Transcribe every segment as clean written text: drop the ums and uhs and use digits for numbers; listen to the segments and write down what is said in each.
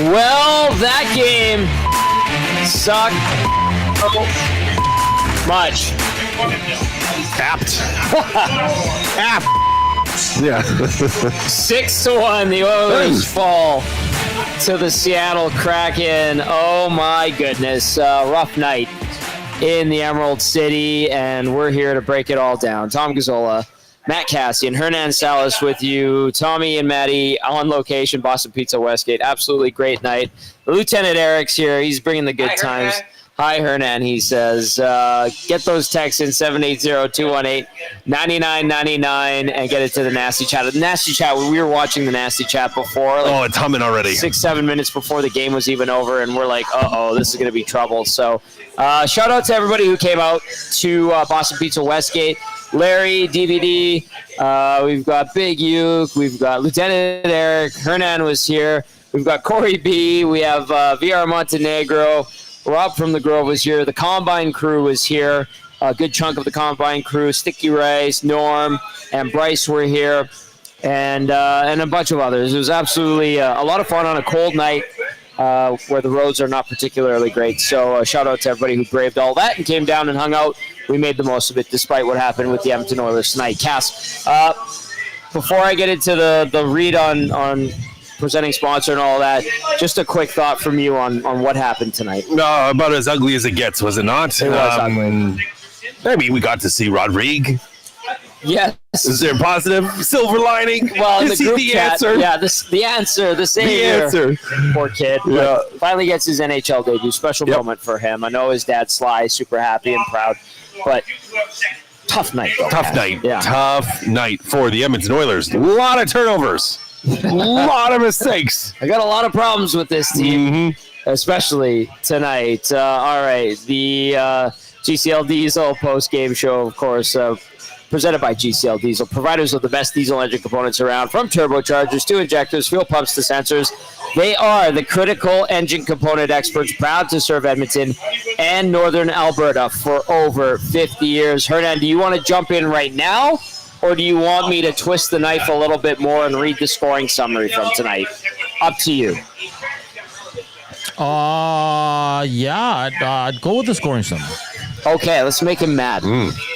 Well, that game sucked so much. Apt. Apt. Yeah. 6-1, the Oilers fall to the Seattle Kraken. Oh my goodness, rough night in the Emerald City, and we're here to break it all down. Tom Gazzola, Matt Kassian, Hernan, Salas with you, Tommy and Maddie on location, Boston Pizza Westgate. Absolutely great night. Lieutenant Eric's here. He's bringing the good times. Hernan. Hi, Hernan, he says. Get those texts in 780-218-9999 and get it to the Nasty Chat. The Nasty Chat, we were watching the Nasty Chat before. Like, it's humming already. 6-7 minutes before the game was even over, and we're like, uh-oh, this is going to be trouble. So shout out to everybody who came out to Boston Pizza Westgate. Larry, DVD, we've got Big Uke, we've got Lieutenant Eric, Hernan was here, we've got Corey B, we have VR Montenegro, Rob from the Grove was here, the Combine crew was here, a good chunk of the Combine crew, Sticky Rice, Norm, and Bryce were here, and a bunch of others. It was absolutely a lot of fun on a cold night where the roads are not particularly great. So shout out to everybody who braved all that and came down and hung out. We made the most of it despite what happened with the Edmonton Oilers tonight. Cass, before I get into the read on presenting sponsor and all that, just a quick thought from you on what happened tonight. No, about as ugly as it gets, was it not? It was ugly. I mean, we got to see Rodrigue. Yes. Is there a positive silver lining? Well, in the Is he group the chat, answer? yeah, the savior. The answer. Poor kid. Yeah. Finally gets his NHL debut. Special moment for him. I know his dad, Sly, super happy and proud, but tough night. Though, Tough night. Yeah. Tough night for the Edmonton Oilers. A lot of turnovers. A lot of mistakes. I got a lot of problems with this team, especially tonight. All right, the GCL Diesel post-game show, of course, presented by GCL Diesel, providers of the best diesel engine components around, from turbochargers to injectors, fuel pumps to sensors. They are the critical engine component experts, proud to serve Edmonton and Northern Alberta for over 50 years. Hernan, do you want to jump in right now, or do you want me to twist the knife a little bit more and read the scoring summary from tonight? Up to you. Yeah, I'd go with the scoring summary. Okay, let's make him mad.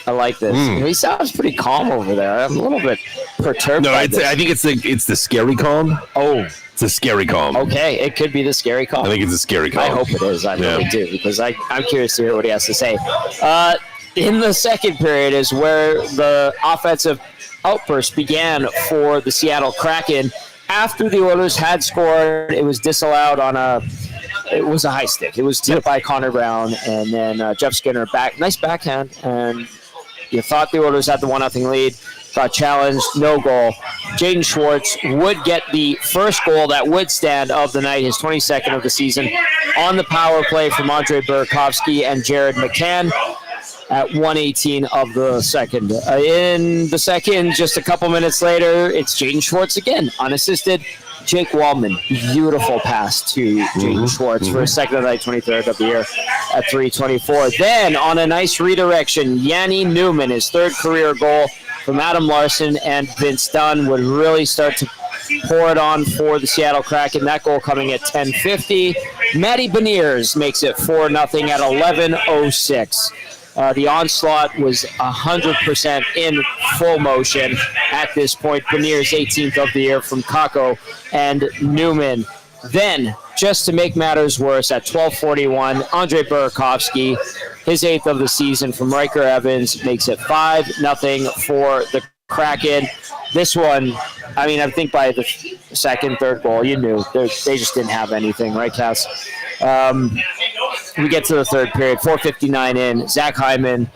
I like this. He sounds pretty calm over there. I'm a little bit perturbed. No, I think it's the scary calm. Oh, it's a scary calm. Okay, it could be the scary calm. I think it's a scary calm. I hope it is. I really do, because I'm curious to hear what he has to say. In the second period is where the offensive outburst began for the Seattle Kraken. After the Oilers had scored, it was disallowed it was a high stick. It was tipped by Connor Brown, and then Jeff Skinner nice backhand, and you thought the Oilers had the 1-0 lead, got challenged, no goal. Jaden Schwartz would get the first goal that would stand of the night, his 22nd of the season, on the power play from Andre Burakovsky and Jared McCann at 1:18 of the second. In the second, just a couple minutes later, it's Jaden Schwartz again, unassisted. Jake Waldman, beautiful pass to Jaden Schwartz for his second of the night, 23rd of the year at 3:24. Then, on a nice redirection, Yanni Newman, his third career goal from Adam Larson and Vince Dunn, would really start to pour it on for the Seattle Kraken. That goal coming at 10:50. Matty Beniers makes it 4-0 at 11:06. The onslaught was 100% in full motion at this point. Beniers, 18th of the year from Kakko and Newman. Then, just to make matters worse, at 12:41, Andre Burakovsky, his 8th of the season from Riker Evans, makes it 5-0 for the Kraken. This one, I mean, I think by the second, third goal, you knew they just didn't have anything, right, Cass? We get to the third period, 4:59 in. Zach Hyman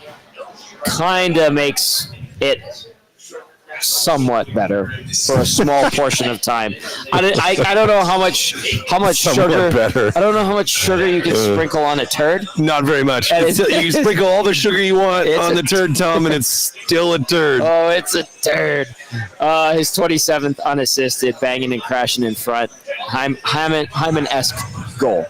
kind of makes it somewhat better for a small portion of time. I don't know how much sugar. Better. I don't know how much sugar you can sprinkle on a turd. Not very much. You can sprinkle all the sugar you want on the turd, Tom, and it's still a turd. Oh, it's a turd. His 27th unassisted, banging and crashing in front. Hyman-esque goal.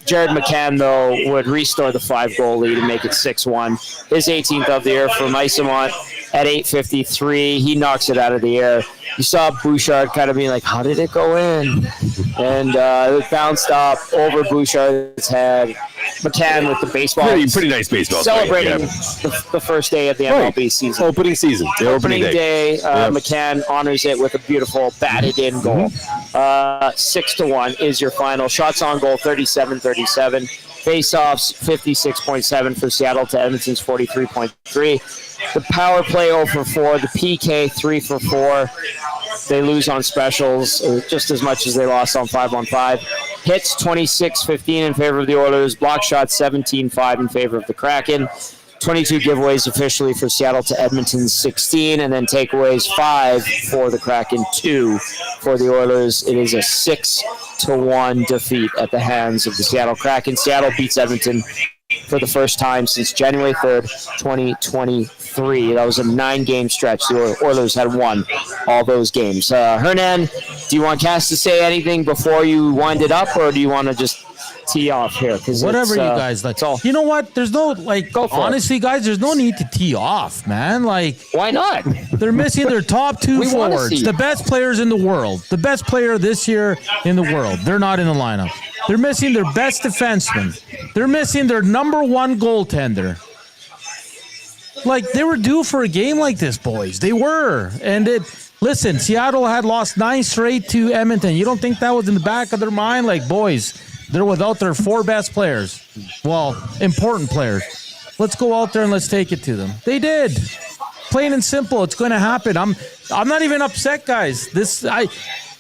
Jared McCann, though, would restore the 5-goal lead and make it 6-1. His 18th of the year from Isamont at 8:53. He knocks it out of the air. you saw Bouchard kind of being like, how did it go in? And it bounced up over Bouchard's head. McCann with the baseball. Pretty nice baseball. Celebrating the first day of the MLB season. Opening season. Opening day. McCann honors it with a beautiful batted-in goal. 6-1 is your final. Shots on goal, 37-37. Face-offs, 56.7 for Seattle to Edmonton's 43.3. The power play 0 for 4. The PK 3 for 4. They lose on specials just as much as they lost on 5-on-5. Hits 26-15 in favor of the Oilers. Block shots 17-5 in favor of the Kraken. 22 giveaways officially for Seattle to Edmonton's 16, and then takeaways 5 for the Kraken, 2 for the Oilers. It is a 6-1 defeat at the hands of the Seattle Kraken. Seattle beats Edmonton for the first time since January 3rd, 2023. That was a 9-game stretch. The Oilers had won all those games. Hernan, do you want Cass to say anything before you wind it up, or do you want to just tee off here? Whatever you guys like. You know what? There's no, honestly, guys, there's no need to tee off, man. Why not? They're missing their top 2 forwards, the best players in the world. The best player this year in the world. They're not in the lineup. They're missing their best defenseman. They're missing their number 1 goaltender. They were due for a game like this, boys. They were. And listen, Seattle had lost 9 straight to Edmonton. You don't think that was in the back of their mind? Boys, they're without their 4 best players. Well, important players. Let's go out there and let's take it to them. They did. Plain and simple. It's going to happen. I'm not even upset, guys.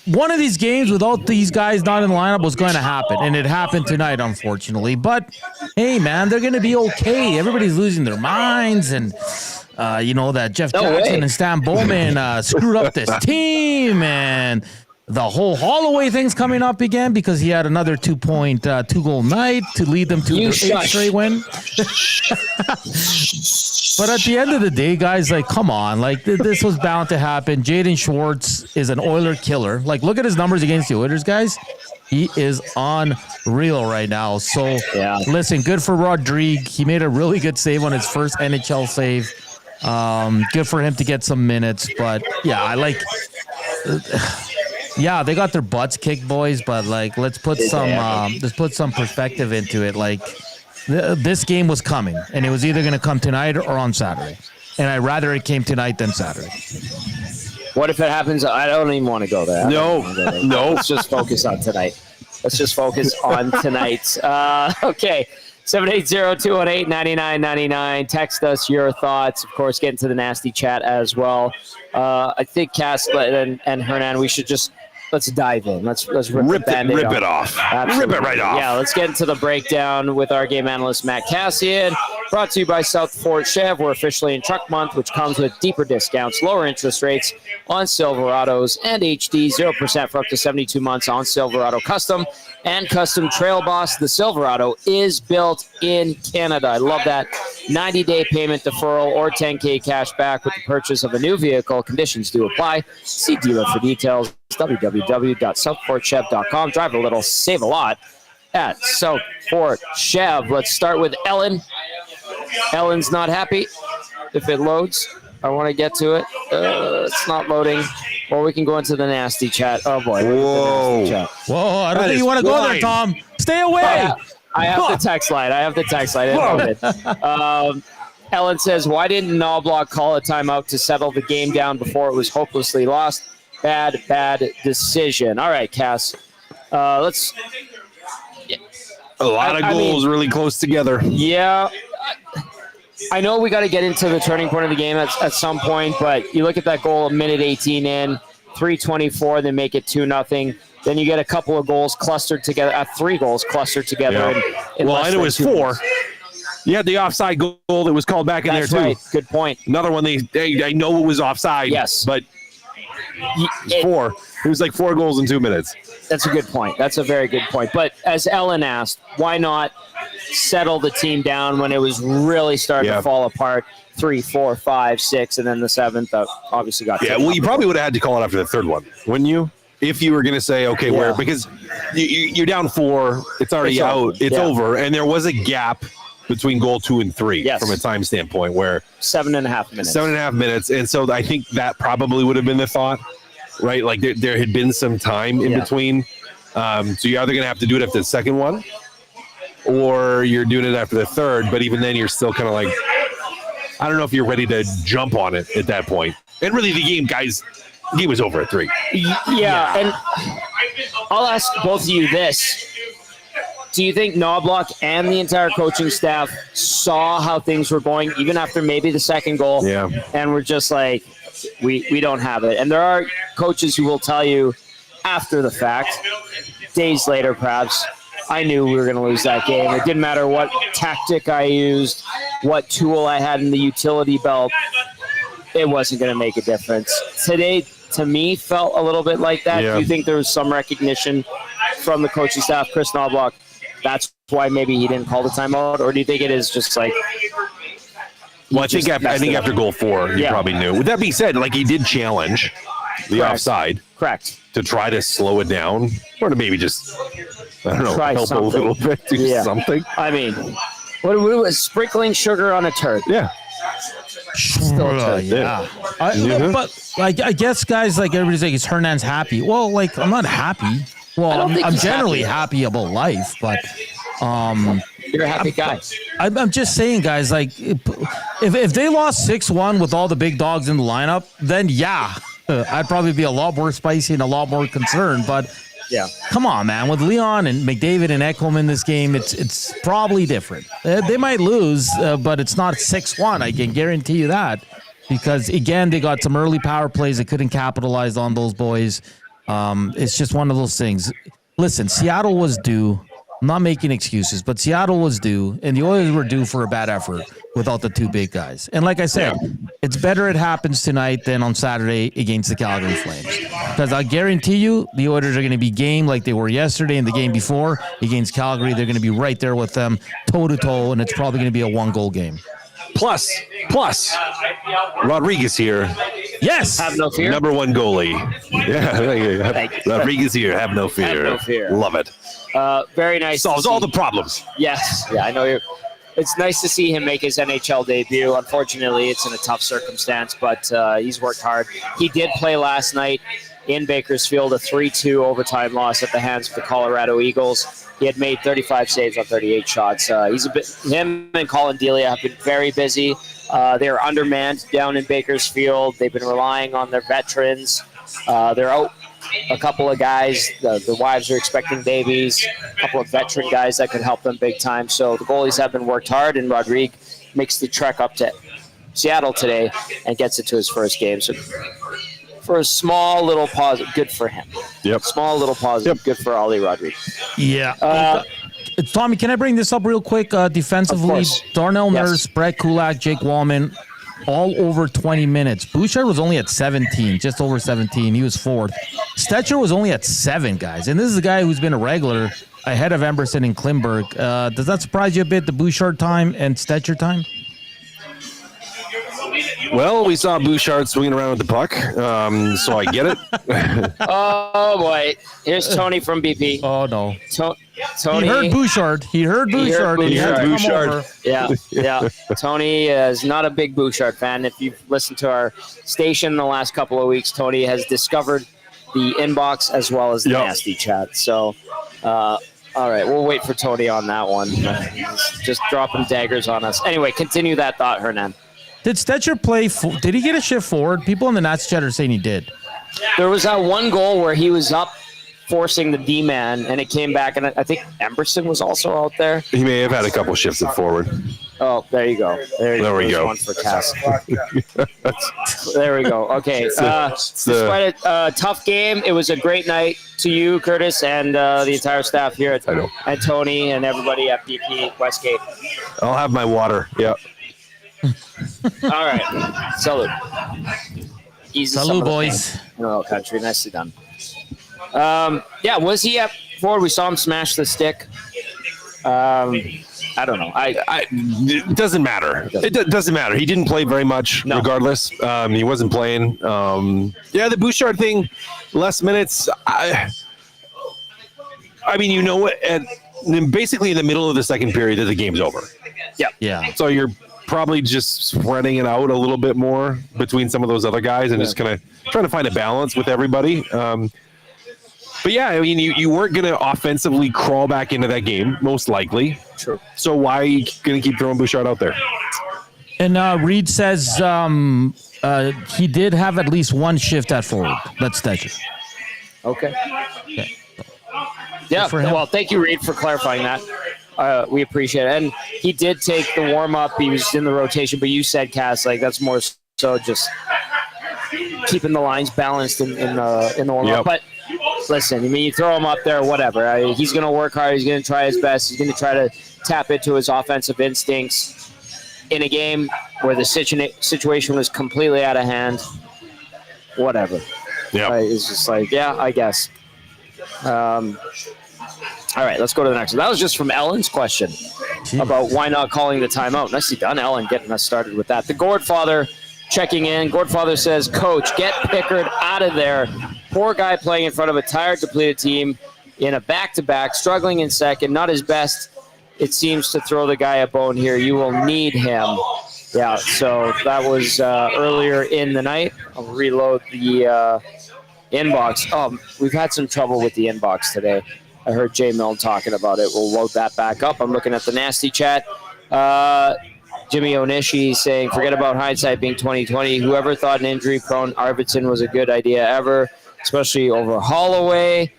One of these games without these guys not in the lineup was going to happen, and it happened tonight, unfortunately. But, hey, man, they're going to be okay. Everybody's losing their minds, and that Jeff Jackson and Stan Bowman screwed up this team, and the whole Holloway thing's coming up again because he had another 2-goal night to lead them to their 8th straight win. But at the end of the day, guys, come on. This was bound to happen. Jaden Schwartz is an Oiler killer. Look at his numbers against the Oilers, guys. He is unreal right now. So, listen, good for Rodrigue. He made a really good save on his first NHL save. Good for him to get some minutes. But, yeah, they got their butts kicked, boys, but let's put some perspective into it. This game was coming, and it was either going to come tonight or on Saturday. And I'd rather it came tonight than Saturday. What if it happens? I don't even want to go there. No. Let's just focus on tonight. Okay. 780-218-9999. Text us your thoughts. Of course, get into the nasty chat as well. I think Cass and Hernan, we should just let's dive in. Let's rip it off. Absolutely. Rip it right off. Yeah, let's get into the breakdown with our game analyst Matt Kassian. Brought to you by South Fort Chev. We're officially in Truck Month, which comes with deeper discounts, lower interest rates on Silverados and HD, 0% for up to 72 months on Silverado Custom and Custom Trail Boss. The Silverado is built in Canada. I love that. 90-day payment deferral or $10K cash back with the purchase of a new vehicle. Conditions do apply. See dealer for details. www.southfortchev.com. Drive a little, save a lot at South Fort Chev. Let's start with Ellen. Ellen's not happy. If it loads, I want to get to it. It's not loading. Or we can go into the nasty chat. Oh, boy. Whoa. Whoa, I don't think you want to go there, Tom. Stay away. I have the text line. Ellen says, why didn't Knoblauch call a timeout to settle the game down before it was hopelessly lost? Bad decision. All right, Cass. Let's... A lot of goals really close together. Yeah. I know we got to get into the turning point of the game at some point, but you look at that goal a minute 18 in, 3:24, then make it 2-0. Then you get a couple of goals clustered together, 3 goals clustered together. Yeah. Well, I know it was 4. You had the offside goal that was called back in there, too. Right. Good point. Another one, I know it was offside. Yes. But it 4. It was 4 goals in 2 minutes. That's a good point. That's a very good point. But as Ellen asked, why not settle the team down when it was really starting to fall apart? 3, 4, 5, 6, and then the 7th obviously got taken. Well, you probably would have had to call it after the 3rd one, wouldn't you? If you were going to say, okay, where, because you're down 4, it's already out, it's over, and there was a gap between goal 2 and 3 from a time standpoint where 7.5 minutes. 7.5 minutes, and so I think that probably would have been the thought. right? Like there had been some time in between. So you're either going to have to do it after the second one, or you're doing it after the third. But even then, you're still kind of like, I don't know if you're ready to jump on it at that point. And really, the game was over at 3. Yeah, and I'll ask both of you this. Do you think Knoblauch and the entire coaching staff saw how things were going, even after maybe the second goal, and were just like, we don't have it? And there are coaches who will tell you after the fact, days later perhaps, I knew we were going to lose that game. It didn't matter what tactic I used, what tool I had in the utility belt. It wasn't going to make a difference. Today, to me, felt a little bit like that. Do you think there was some recognition from the coaching staff, Kris Knoblauch, that's why maybe he didn't call the timeout? Or do you think it is just like... Well, I think after goal 4, he probably knew. With that being said, like, he did challenge the offside. Correct. To try to slow it down, or to maybe just, I don't know, help something. A little bit, do something. I mean, what was sprinkling sugar on a turd? Yeah. Still a turd. Yeah. But like, I guess, guys, like, everybody's like, is Hernan's happy? Well, like, I'm not happy. Well, I'm generally happy about life, but you're a happy guy. I'm just saying, guys, like, if they lost 6-1 with all the big dogs in the lineup, then I'd probably be a lot more spicy and a lot more concerned. But come on, man, with Leon and McDavid and Ekholm in this game, it's probably different. They might lose, but it's not 6-1. I can guarantee you that, because again, they got some early power plays that couldn't capitalize on those boys. It's just one of those things. Listen, Seattle was due. I'm not making excuses, but Seattle was due, and the Oilers were due for a bad effort without the 2 big guys. And like I said, it's better it happens tonight than on Saturday against the Calgary Flames. Because I guarantee you, the Oilers are going to be game like they were yesterday and the game before against Calgary. They're going to be right there with them, toe-to-toe, and it's probably going to be a 1-goal game. Plus, Rodriguez here. Yes. Have no fear. Number 1 goalie. Yeah. Rodriguez here. Have no fear. Have no fear. Love it. Very nice. Solves all the problems. Yes. Yeah, I know it's nice to see him make his NHL debut. Unfortunately, it's in a tough circumstance, but he's worked hard. He did play last night in Bakersfield, a 3-2 overtime loss at the hands of the Colorado Eagles. He had made 35 saves on 38 shots. Him and Colin Delia have been very busy. They're undermanned down in Bakersfield. They've been relying on their veterans. They're out a couple of guys. The wives are expecting babies. A couple of veteran guys that could help them big time. So the goalies have been worked hard, and Rodrigue makes the trek up to Seattle today and gets it to his first game. So for a small little positive, good for him. Yep. Small little positive, good for Olivier Rodrigue. Yeah. Tommy, can I bring this up real quick? Defensively, Darnell Nurse, Brett Kulak, Jake Wallman, all over 20 minutes. Bouchard was only at 17, just over 17. He was 4th. Stetcher was only at 7, guys. And this is a guy who's been a regular ahead of Emerson and Klimberg. Does that surprise you a bit, the Bouchard time and Stetcher time? Well, we saw Bouchard swinging around with the puck, so I get it. Oh, boy. Here's Tony from BP. Oh, no. Tony. He heard Bouchard. He had to come over. Yeah. Tony is not a big Bouchard fan. If you've listened to our station in the last couple of weeks, Tony has discovered the inbox as well as the nasty chat. So, all right, we'll wait for Tony on that one. Just dropping daggers on us. Anyway, continue that thought, Hernan. Did Stetcher play? Did he get a shift forward? People in the Nats chat are saying he did. There was that one goal where he was up forcing the D-man, and it came back, and I think Emerson was also out there. He may have had a couple shifts at forward. Oh, there you go. There we go. One for Cass. There we go. Okay. Despite a tough game, it was a great night to you, Curtis, and the entire staff here at Tony and everybody at BP Westgate. I'll have my water. Yeah. All right. Salute. Easy. Salute, boys. Oh, country. Nicely done. Was he at forward? We saw him smash the stick. I don't know. It doesn't matter. It doesn't matter. He didn't play very much, regardless. He wasn't playing. The Bouchard thing, less minutes. I mean, you know what? Basically, in the middle of the second period, the game's over. Yeah. So you're probably just spreading it out a little bit more between some of those other guys and just kind of trying to find a balance with everybody. But yeah, I mean, you weren't going to offensively crawl back into that game, most likely. Sure. So why are you going to keep throwing Bouchard out there? And Reed says he did have at least one shift at forward. That's Stetcher. Okay. Yeah. Well, thank you, Reed, for clarifying that. We appreciate it. And he did take the warm up. He was in the rotation, but you said, Cass, like that's more so just keeping the lines balanced in the warm up. But listen, I mean, you throw him up there, whatever. He's going to work hard. He's going to try his best. He's going to try to tap into his offensive instincts in a game where the situation was completely out of hand. Whatever. Yeah. It's just like, yeah, I guess. All right, let's go to the next one. That was just from Ellen's question about why not calling the timeout. Nicely done, Ellen, getting us started with that. The Gourdfather checking in. Gourdfather says, Coach, get Pickard out of there. Poor guy playing in front of a tired, depleted team in a back-to-back, struggling in second, not his best. It seems to throw the guy a bone here. You will need him. Yeah, so that was earlier in the night. I'll reload the inbox. We've had some trouble with the inbox today. I heard Jay Milne talking about it. We'll load that back up. I'm looking at the nasty chat. Jimmy Onishi saying, forget about hindsight being 2020. Whoever thought an injury-prone Arvidsson was a good idea ever, especially over Holloway.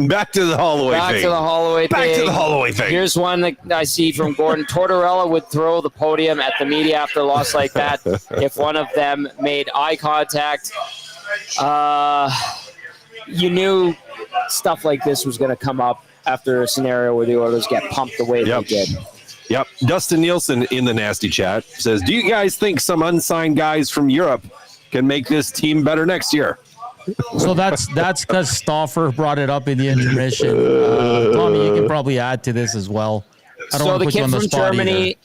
Back to the Holloway thing. Here's one that I see from Gordon. Tortorella would throw the podium at the media after a loss like that if one of them made eye contact. You knew stuff like this was going to come up after a scenario where the Oilers get pumped the way they did. Yep. Dustin Nielsen in the nasty chat says, do you guys think some unsigned guys from Europe can make this team better next year? So that's because Stauffer brought it up in the intermission. Tommy, you can probably add to this as well. I don't want to put you on the spot either.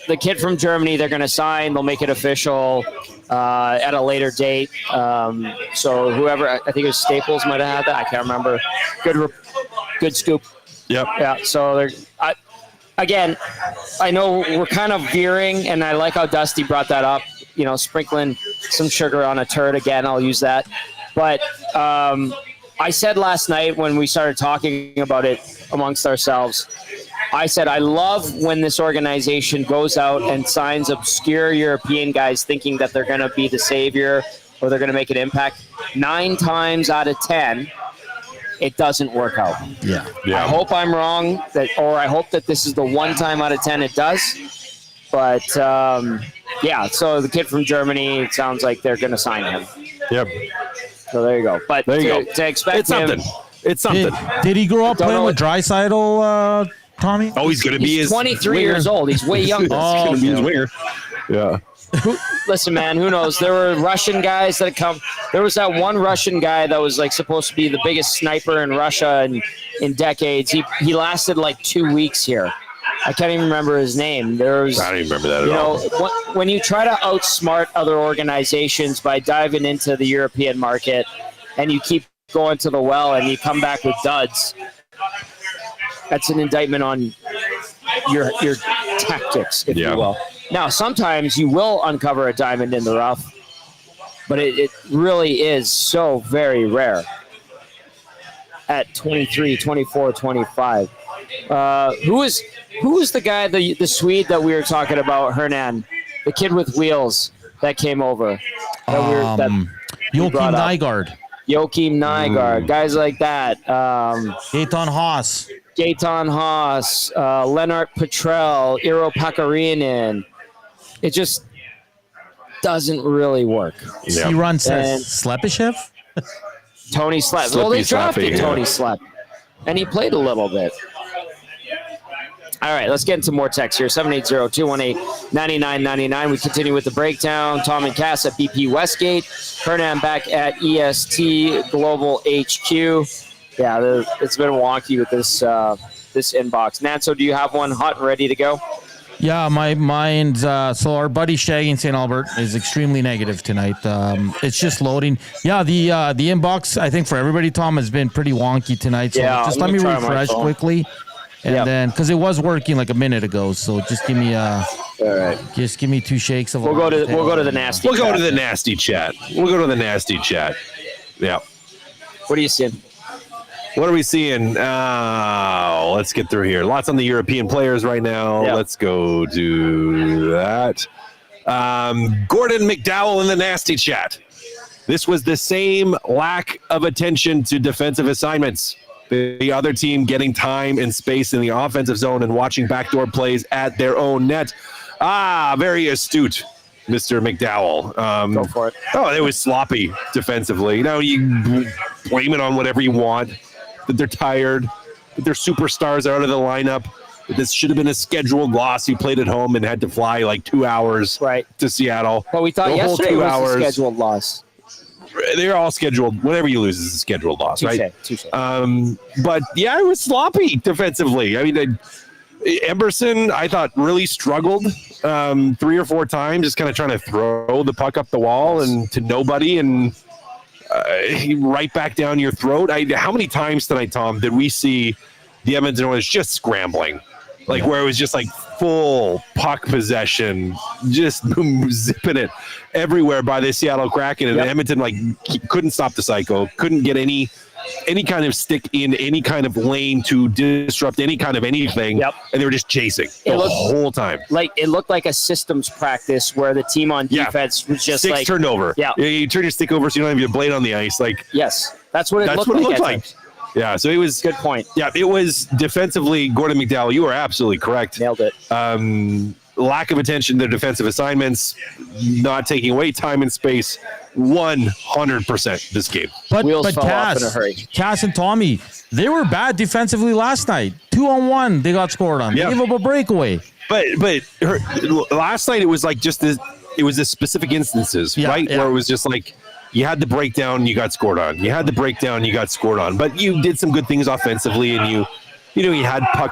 The kid from Germany, they're going to sign. They'll make it official at a later date. So whoever, I think it was Staples might have had that. I can't remember. Good scoop. Yep. Yeah. So again, I know we're kind of veering, and I like how Dusty brought that up. You know, sprinkling some sugar on a turd again. I'll use that. But I said last night when we started talking about it amongst ourselves, I said, I love when this organization goes out and signs obscure European guys thinking that they're going to be the savior or they're going to make an impact. 9 times out of 10, it doesn't work out. Yeah. I hope I'm wrong, or I hope that this is the 1 time out of 10 it does. But, so the kid from Germany, it sounds like they're going to sign him. Yep. So there you go. But there you go. To expect It's something. Did he grow up playing with Draisaitl, Tommy? Oh, he's going to be his 23 years old. He's way younger. He's going to be his winger. Yeah. Listen, man, who knows? There were Russian guys that come. There was that one Russian guy that was like supposed to be the biggest sniper in Russia in decades. He lasted like 2 weeks here. I can't even remember his name. I don't even remember that at all. When you try to outsmart other organizations by diving into the European market and you keep going to the well and you come back with duds, that's an indictment on your tactics, if you will. Now, sometimes you will uncover a diamond in the rough, but it really is so very rare at 23, 24, 25. Who is the guy, the Swede that we were talking about, Hernan, the kid with wheels that came over? Joakim Nygard. Joakim Nygard, guys like that. Gaetan Haas. Lennart Petrell, Iro Pakarinen. It just doesn't really work. He runs Slepyshev? Tony Slep. Well, they drafted Tony Slep, and he played a little bit. All right, let's get into more text here. 780-218-9999. We continue with the breakdown. Tom and Cass at BP Westgate. Hernan back at EST Global HQ. Yeah, it's been wonky with this inbox. Nanso, do you have one hot and ready to go? Yeah, mine's so our buddy Shaggy in St. Albert is extremely negative tonight. It's just loading. Yeah, the inbox, I think for everybody, Tom, has been pretty wonky tonight. So just let me refresh quickly. And then, because it was working like a minute ago, so just give me All right. Just give me 2 shakes of. We'll go to the nasty. We'll go to chat. the nasty chat. We'll go to the nasty chat. Yeah. What are you seeing? What are we seeing? Let's get through here. Lots on the European players right now. Yeah. Let's go do that. Gordon McDowell in the nasty chat. This was the same lack of attention to defensive assignments. The other team getting time and space in the offensive zone and watching backdoor plays at their own net. Very astute, Mr. McDowell. Go for it. Oh, it was sloppy defensively. You blame it on whatever you want. That they're tired, that their superstars are out of the lineup. That this should have been a scheduled loss. He played at home and had to fly like 2 hours to Seattle. But we thought The whole yesterday 2 was hours. a scheduled loss. They're all scheduled. Whatever you lose is a scheduled loss, right? Touche. But yeah, it was sloppy defensively. I mean, Emberson, I thought, really struggled 3 or 4 times, just kind of trying to throw the puck up the wall and to nobody and right back down your throat. How many times tonight, Tom, did we see the Edmonton Oilers just scrambling? Where it was just like full puck possession, just zipping it everywhere by the Seattle Kraken. And Edmonton couldn't stop the cycle, couldn't get any kind of stick in any kind of lane to disrupt any kind of anything. And they were just chasing the whole time. It looked like a systems practice where the team on defense was just six turnover. Yeah, you turn your stick over so you don't have your blade on the ice. Yes, that's what it looked like. Yeah, so it was good point. Yeah, it was defensively. Gordon McDowell, you are absolutely correct. Nailed it. Lack of attention to defensive assignments, not taking away time and space, 100% this game. But fell off in a hurry. Cass and Tommy, they were bad defensively last night. 2-on-1, they got scored on. They gave up a breakaway. But last night it was like just this. It was the specific instances, right? Where it was just like you had the breakdown, you got scored on. You had the breakdown, you got scored on. But you did some good things offensively, and you had puck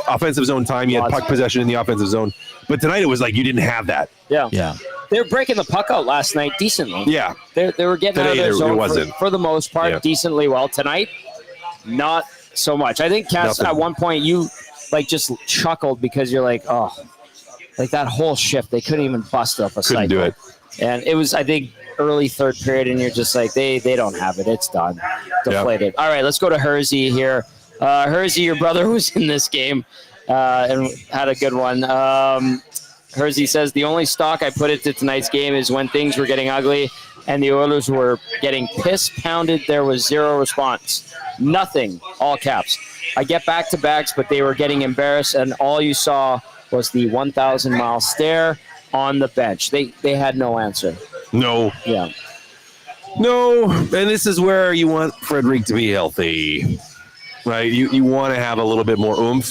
offensive zone time. You had puck possession in the offensive zone. But tonight it was like you didn't have that. Yeah. They were breaking the puck out last night decently. Yeah. They were getting out of their zone for the most part decently well. Tonight, not so much. I think, Cass, at one point you just chuckled because you're like, oh, that whole shift, they couldn't even bust up a cycle. Couldn't do it. And it was, I think, early third period, and you're just like, they don't have it. It's done. Deflated. Yep. All right, let's go to Hersey here. Hersey, your brother was in this game and had a good one. Hersey says, the only stock I put into tonight's game is when things were getting ugly and the Oilers were getting piss-pounded, there was zero response. Nothing, all caps. I get back-to-backs, but they were getting embarrassed, and all you saw was the 1,000-mile stare on the bench. They had no answer. No. Yeah. No, and this is where you want Frederic to be healthy, right? You want to have a little bit more oomph.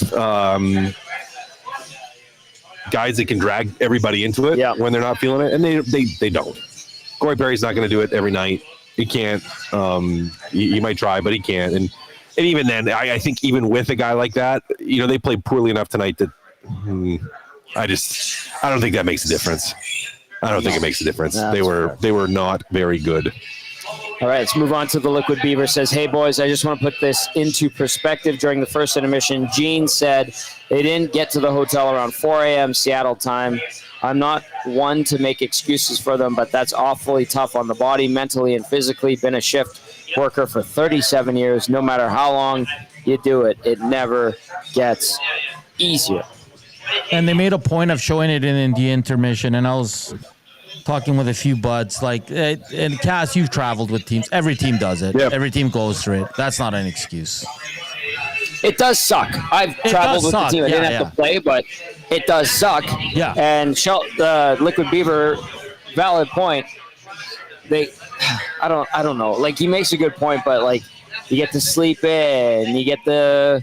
Guys that can drag everybody into it when they're not feeling it, and they don't. Corey Perry's not going to do it every night. He can't. He might try, but he can't. And even then, I think even with a guy like that, they played poorly enough tonight that I don't think that makes a difference. I don't think it makes a difference. They were not very good. All right, let's move on to the Liquid Beaver. Says, hey, boys, I just want to put this into perspective. During the first intermission, Gene said they didn't get to the hotel around 4 a.m. Seattle time. I'm not one to make excuses for them, but that's awfully tough on the body, mentally and physically. Been a shift worker for 37 years. No matter how long you do it, it never gets easier. And they made a point of showing it in the intermission, and I was talking with a few buds, and Cass, you've traveled with teams. Every team does it. Yep. Every team goes through it. That's not an excuse. It does suck. I've traveled with the team. I didn't have to play, but it does suck. Yeah. And the Liquid Beaver, valid point. I don't know. He makes a good point, but you get to sleep in, you get the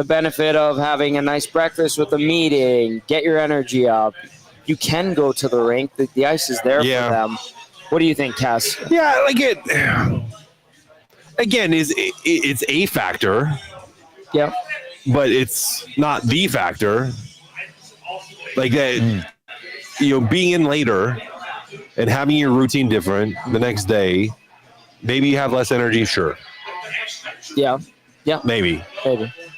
benefit of having a nice breakfast with a meeting, get your energy up. You can go to the rink. The ice is there for them. What do you think, Cass? Yeah, again, it's a factor. Yeah. But it's not the factor. That, being in later and having your routine different the next day, maybe you have less energy, sure. Yeah. Yeah. Maybe.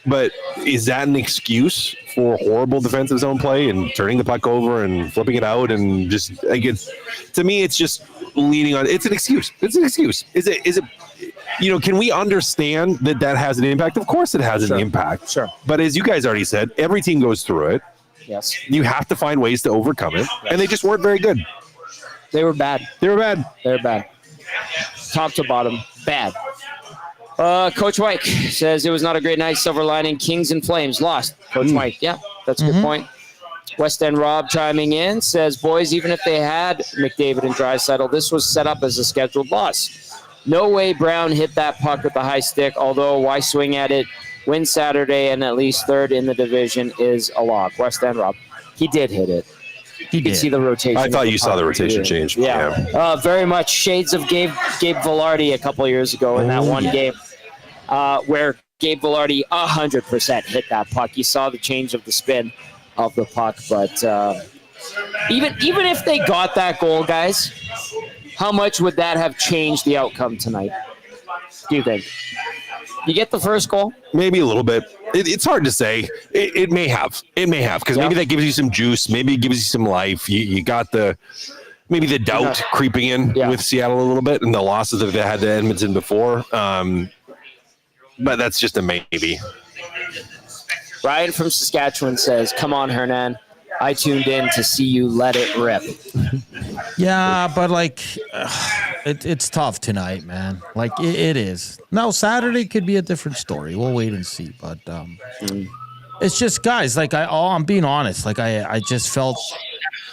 But is that an excuse for horrible defensive zone play and turning the puck over and flipping it out and just like to me it's just leaning on. It's an excuse. Is it? Can we understand that has an impact? Of course, it has an impact. Sure. But as you guys already said, every team goes through it. Yes. You have to find ways to overcome it, and they just weren't very good. They were bad. Top to bottom, bad. Coach White says it was not a great night. Silver lining, Kings and Flames lost. Coach White, yeah, that's a good point. West End Rob chiming in says, boys, even if they had McDavid and Draisaitl, this was set up as a scheduled loss. No way Brown hit that puck with the high stick, although why swing at it? Win Saturday and at least third in the division is a lock. West End Rob, he did hit it. You can see the rotation. I thought you saw the rotation change. Yeah. Very much shades of Gabe Velarde a couple of years ago in that one game where Gabe Velarde 100% hit that puck. You saw the change of the spin of the puck. But even if they got that goal, guys, how much would that have changed the outcome tonight? Do you think? You get the first goal? Maybe a little bit. It's hard to say. It may have. Because maybe that gives you some juice. Maybe it gives you some life. You got maybe the doubt creeping in with Seattle a little bit and the losses that they had to Edmonton before. But that's just a maybe. Ryan from Saskatchewan says, come on, Hernan. I tuned in to see you let it rip. Yeah, but it's tough tonight, man. It is. Now, Saturday could be a different story. We'll wait and see. But it's just, guys, I'm being honest. I just felt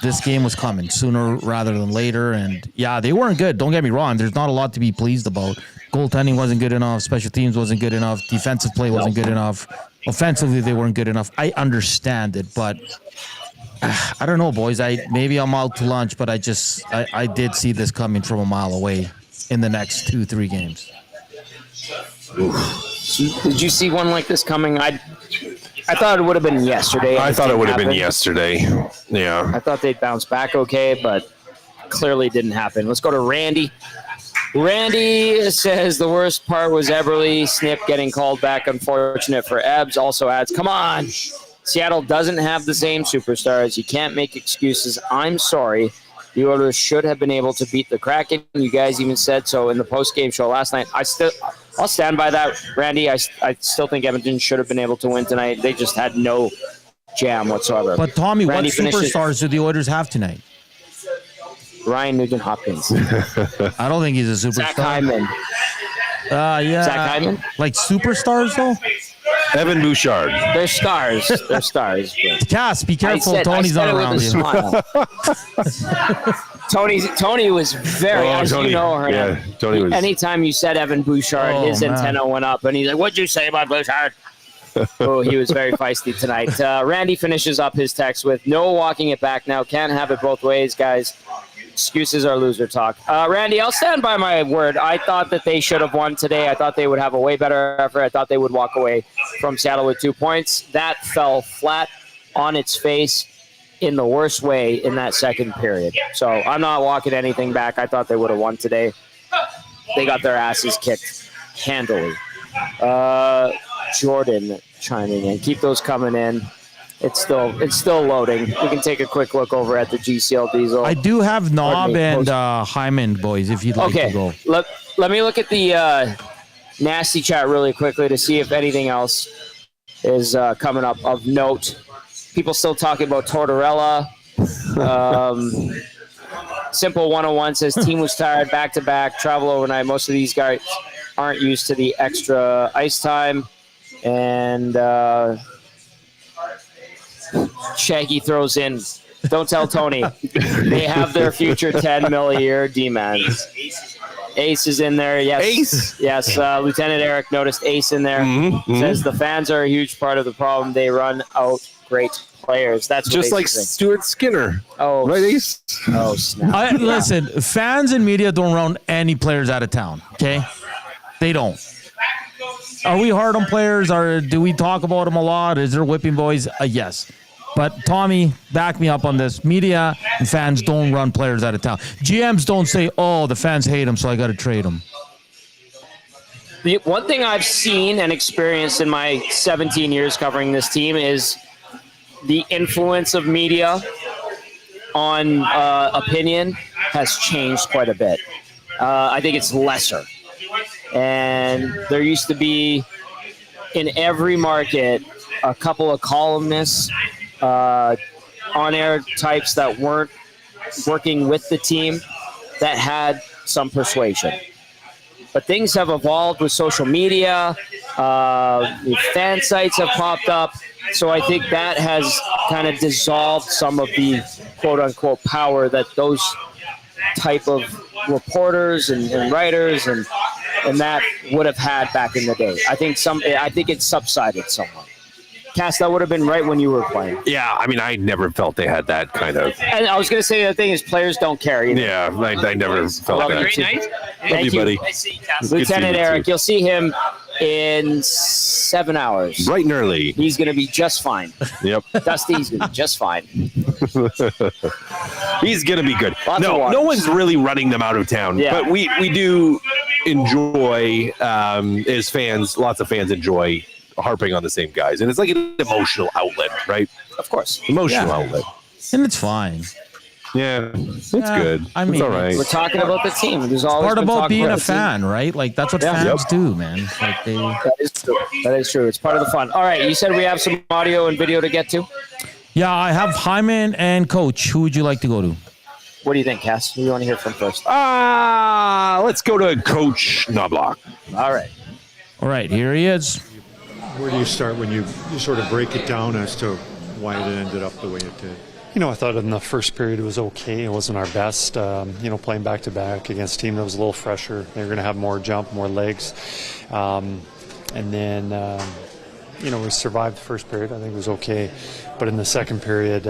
this game was coming sooner rather than later. And, yeah, they weren't good. Don't get me wrong. There's not a lot to be pleased about. Goaltending wasn't good enough. Special teams wasn't good enough. Defensive play wasn't good enough. Offensively, they weren't good enough. I understand it, but I don't know, boys. Maybe I'm out to lunch, but I did see this coming from a mile away in the next 2-3 games. Did you see one like this coming? I thought it would have been yesterday. I thought it would have been yesterday. Yeah. I thought they'd bounce back okay, but clearly didn't happen. Let's go to Randy. Randy says the worst part was Eberle Snip getting called back. Unfortunate for Ebbs. Also adds, come on. Seattle doesn't have the same superstars. You can't make excuses. I'm sorry. The Oilers should have been able to beat the Kraken. You guys even said so in the post-game show last night. I'll stand by that, Randy. I still think Edmonton should have been able to win tonight. They just had no jam whatsoever. But, Tommy, what superstars do the Oilers have tonight? Ryan Nugent-Hopkins. I don't think he's a superstar. Zach Hyman. Yeah. Zach Hyman? Like superstars, though? Evan Bouchard. They're stars. Cass, be careful. Tony's not around you. Tony was very, Tony, you know her. Yeah, Tony was. Anytime you said Evan Bouchard, his antenna went up, and he's like, what'd you say about Bouchard? He was very feisty tonight. Randy finishes up his text with, no walking it back now. Can't have it both ways, guys. Excuses are loser talk. Randy, I'll stand by my word. I thought that they should have won today. I thought they would have a way better effort. I thought they would walk away from Seattle with 2 points. That fell flat on its face in the worst way in that second period. So I'm not walking anything back. I thought they would have won today. They got their asses kicked handily. Jordan chiming in. Keep those coming in. It's still loading. We can take a quick look over at the GCL Diesel. I do have Knob and Hyman, boys, if you'd like to go. Let me look at the nasty chat really quickly to see if anything else is coming up of note. People still talking about Tortorella. Simple 101 says team was tired, back-to-back, travel overnight. Most of these guys aren't used to the extra ice time. And Shaggy throws in, don't tell Tony. They have their future $10 million a year demands. Ace is in there. Yes. Ace? Yes. Lieutenant Eric noticed Ace in there. Says the fans are a huge part of the problem. They run out great players. That's what just like Stuart Skinner. Oh, right, Ace? Oh, snap. Listen, fans and media don't run any players out of town, okay? They don't. Are we hard on players? Do we talk about them a lot? Is there whipping boys? Yes. But, Tommy, back me up on this. Media and fans don't run players out of town. GMs don't say, oh, the fans hate him, so I got to trade him. The one thing I've seen and experienced in my 17 years covering this team is the influence of media on opinion has changed quite a bit. I think it's lesser. And there used to be, in every market, a couple of columnists, on-air types that weren't working with the team that had some persuasion. But things have evolved with social media. Fan sites have popped up. So I think that has kind of dissolved some of the quote-unquote power that those type of reporters and writers and that would have had back in the day. I think it's subsided somewhat. Cass, that would have been right when you were playing. Yeah, I mean, I never felt they had that kind of. And I was going to say the other thing is players don't care either. Yeah, I never felt that. Great night. Thank you, buddy. Lieutenant Eric, you'll see him in 7 hours. Bright and early. He's going to be just fine. Yep. Dusty's going to be just fine. He's going to be good. No one's really running them out of town. Yeah. But we do enjoy, as fans, lots of fans enjoy harping on the same guys. And it's like an emotional outlet, right? Of course. Emotional outlet. And it's fine. Yeah, it's good. I mean, it's all right. We're talking about the team. There's always Part been about talk being about a the team. fan, right? Like, that's what fans do, man. Like That is true. That is true. It's part of the fun. All right, you said we have some audio and video to get to. Yeah, I have Hyman and Coach. Who would you like to go to? What do you think, Cass? Who do you want to hear from first? Let's go to Coach Knoblauch. All right. All right, here he is. Where do you start when you sort of break it down as to why it ended up the way it did? I thought in the first period it was okay. It wasn't our best. Playing back-to-back against a team that was a little fresher. They were going to have more jump, more legs. And then, we survived the first period. I think it was okay. But in the second period,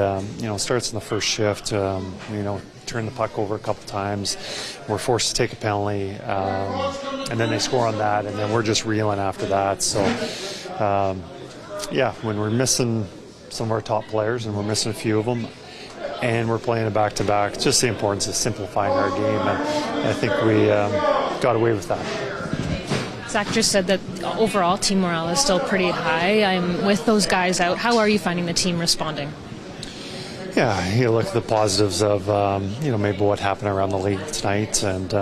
starts in the first shift, turn the puck over a couple times. We're forced to take a penalty. And then they score on that, and then we're just reeling after that. So, when we're missing some of our top players, and we're missing a few of them, and we're playing a back-to-back. It's just the importance of simplifying our game, and I think we got away with that. Zach just said that overall team morale is still pretty high. I'm with those guys out. How are you finding the team responding? Yeah, you look at the positives of maybe what happened around the league tonight, and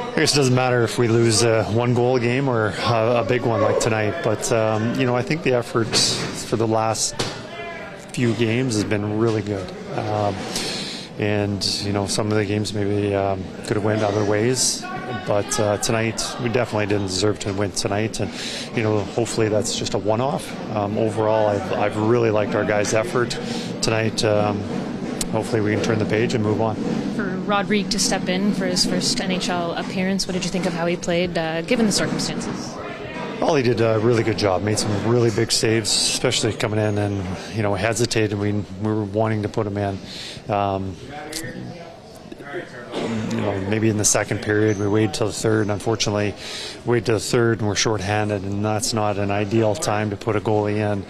I guess it doesn't matter if we lose a one-goal game or a big one like tonight. But, I think the effort for the last few games has been really good. Some of the games maybe could have went other ways. But tonight, we definitely didn't deserve to win tonight. And, hopefully that's just a one-off. Overall, I've really liked our guys' effort tonight. Hopefully we can turn the page and move on. For Rodrigue to step in for his first NHL appearance, what did you think of how he played, given the circumstances? Well, he did a really good job. Made some really big saves, especially coming in and, hesitated. We were wanting to put him in. Maybe in the second period, we waited till the third. And unfortunately, waited till the third and we're shorthanded, and that's not an ideal time to put a goalie in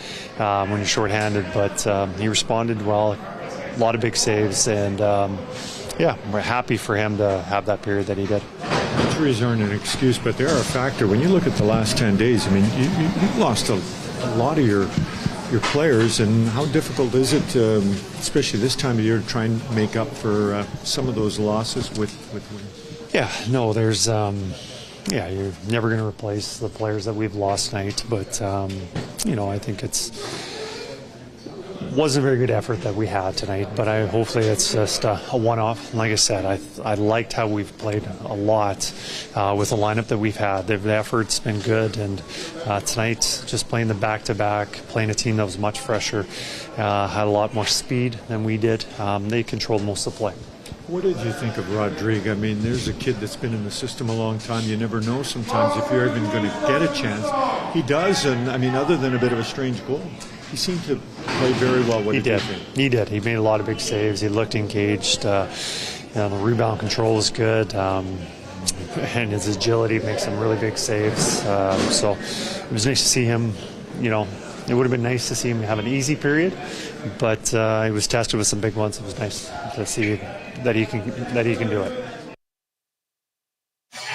when you're shorthanded. But he responded well. A lot of big saves, and we're happy for him to have that period that he did. Injuries aren't an excuse, but they are a factor. When you look at the last 10 days, I mean, you've lost a lot of your players, and how difficult is it, especially this time of year, to try and make up for some of those losses with wins? Yeah, no, there's you're never going to replace the players that we've lost tonight, but I think wasn't a very good effort that we had tonight, but hopefully it's just a one-off. Like I said, I liked how we've played a lot with the lineup that we've had. The effort's been good, and tonight, just playing the back-to-back, playing a team that was much fresher, had a lot more speed than we did. They controlled most of the play. What did you think of Rodrigue? I mean, there's a kid that's been in the system a long time. You never know sometimes if you're even going to get a chance. He does, and I mean, other than a bit of a strange goal, he seemed to play very well. What did you think? He did. He made a lot of big saves. He looked engaged. The rebound control was good. And his agility makes some really big saves. So it was nice to see him, it would have been nice to see him have an easy period, but he was tested with some big ones. It was nice to see that he can do it.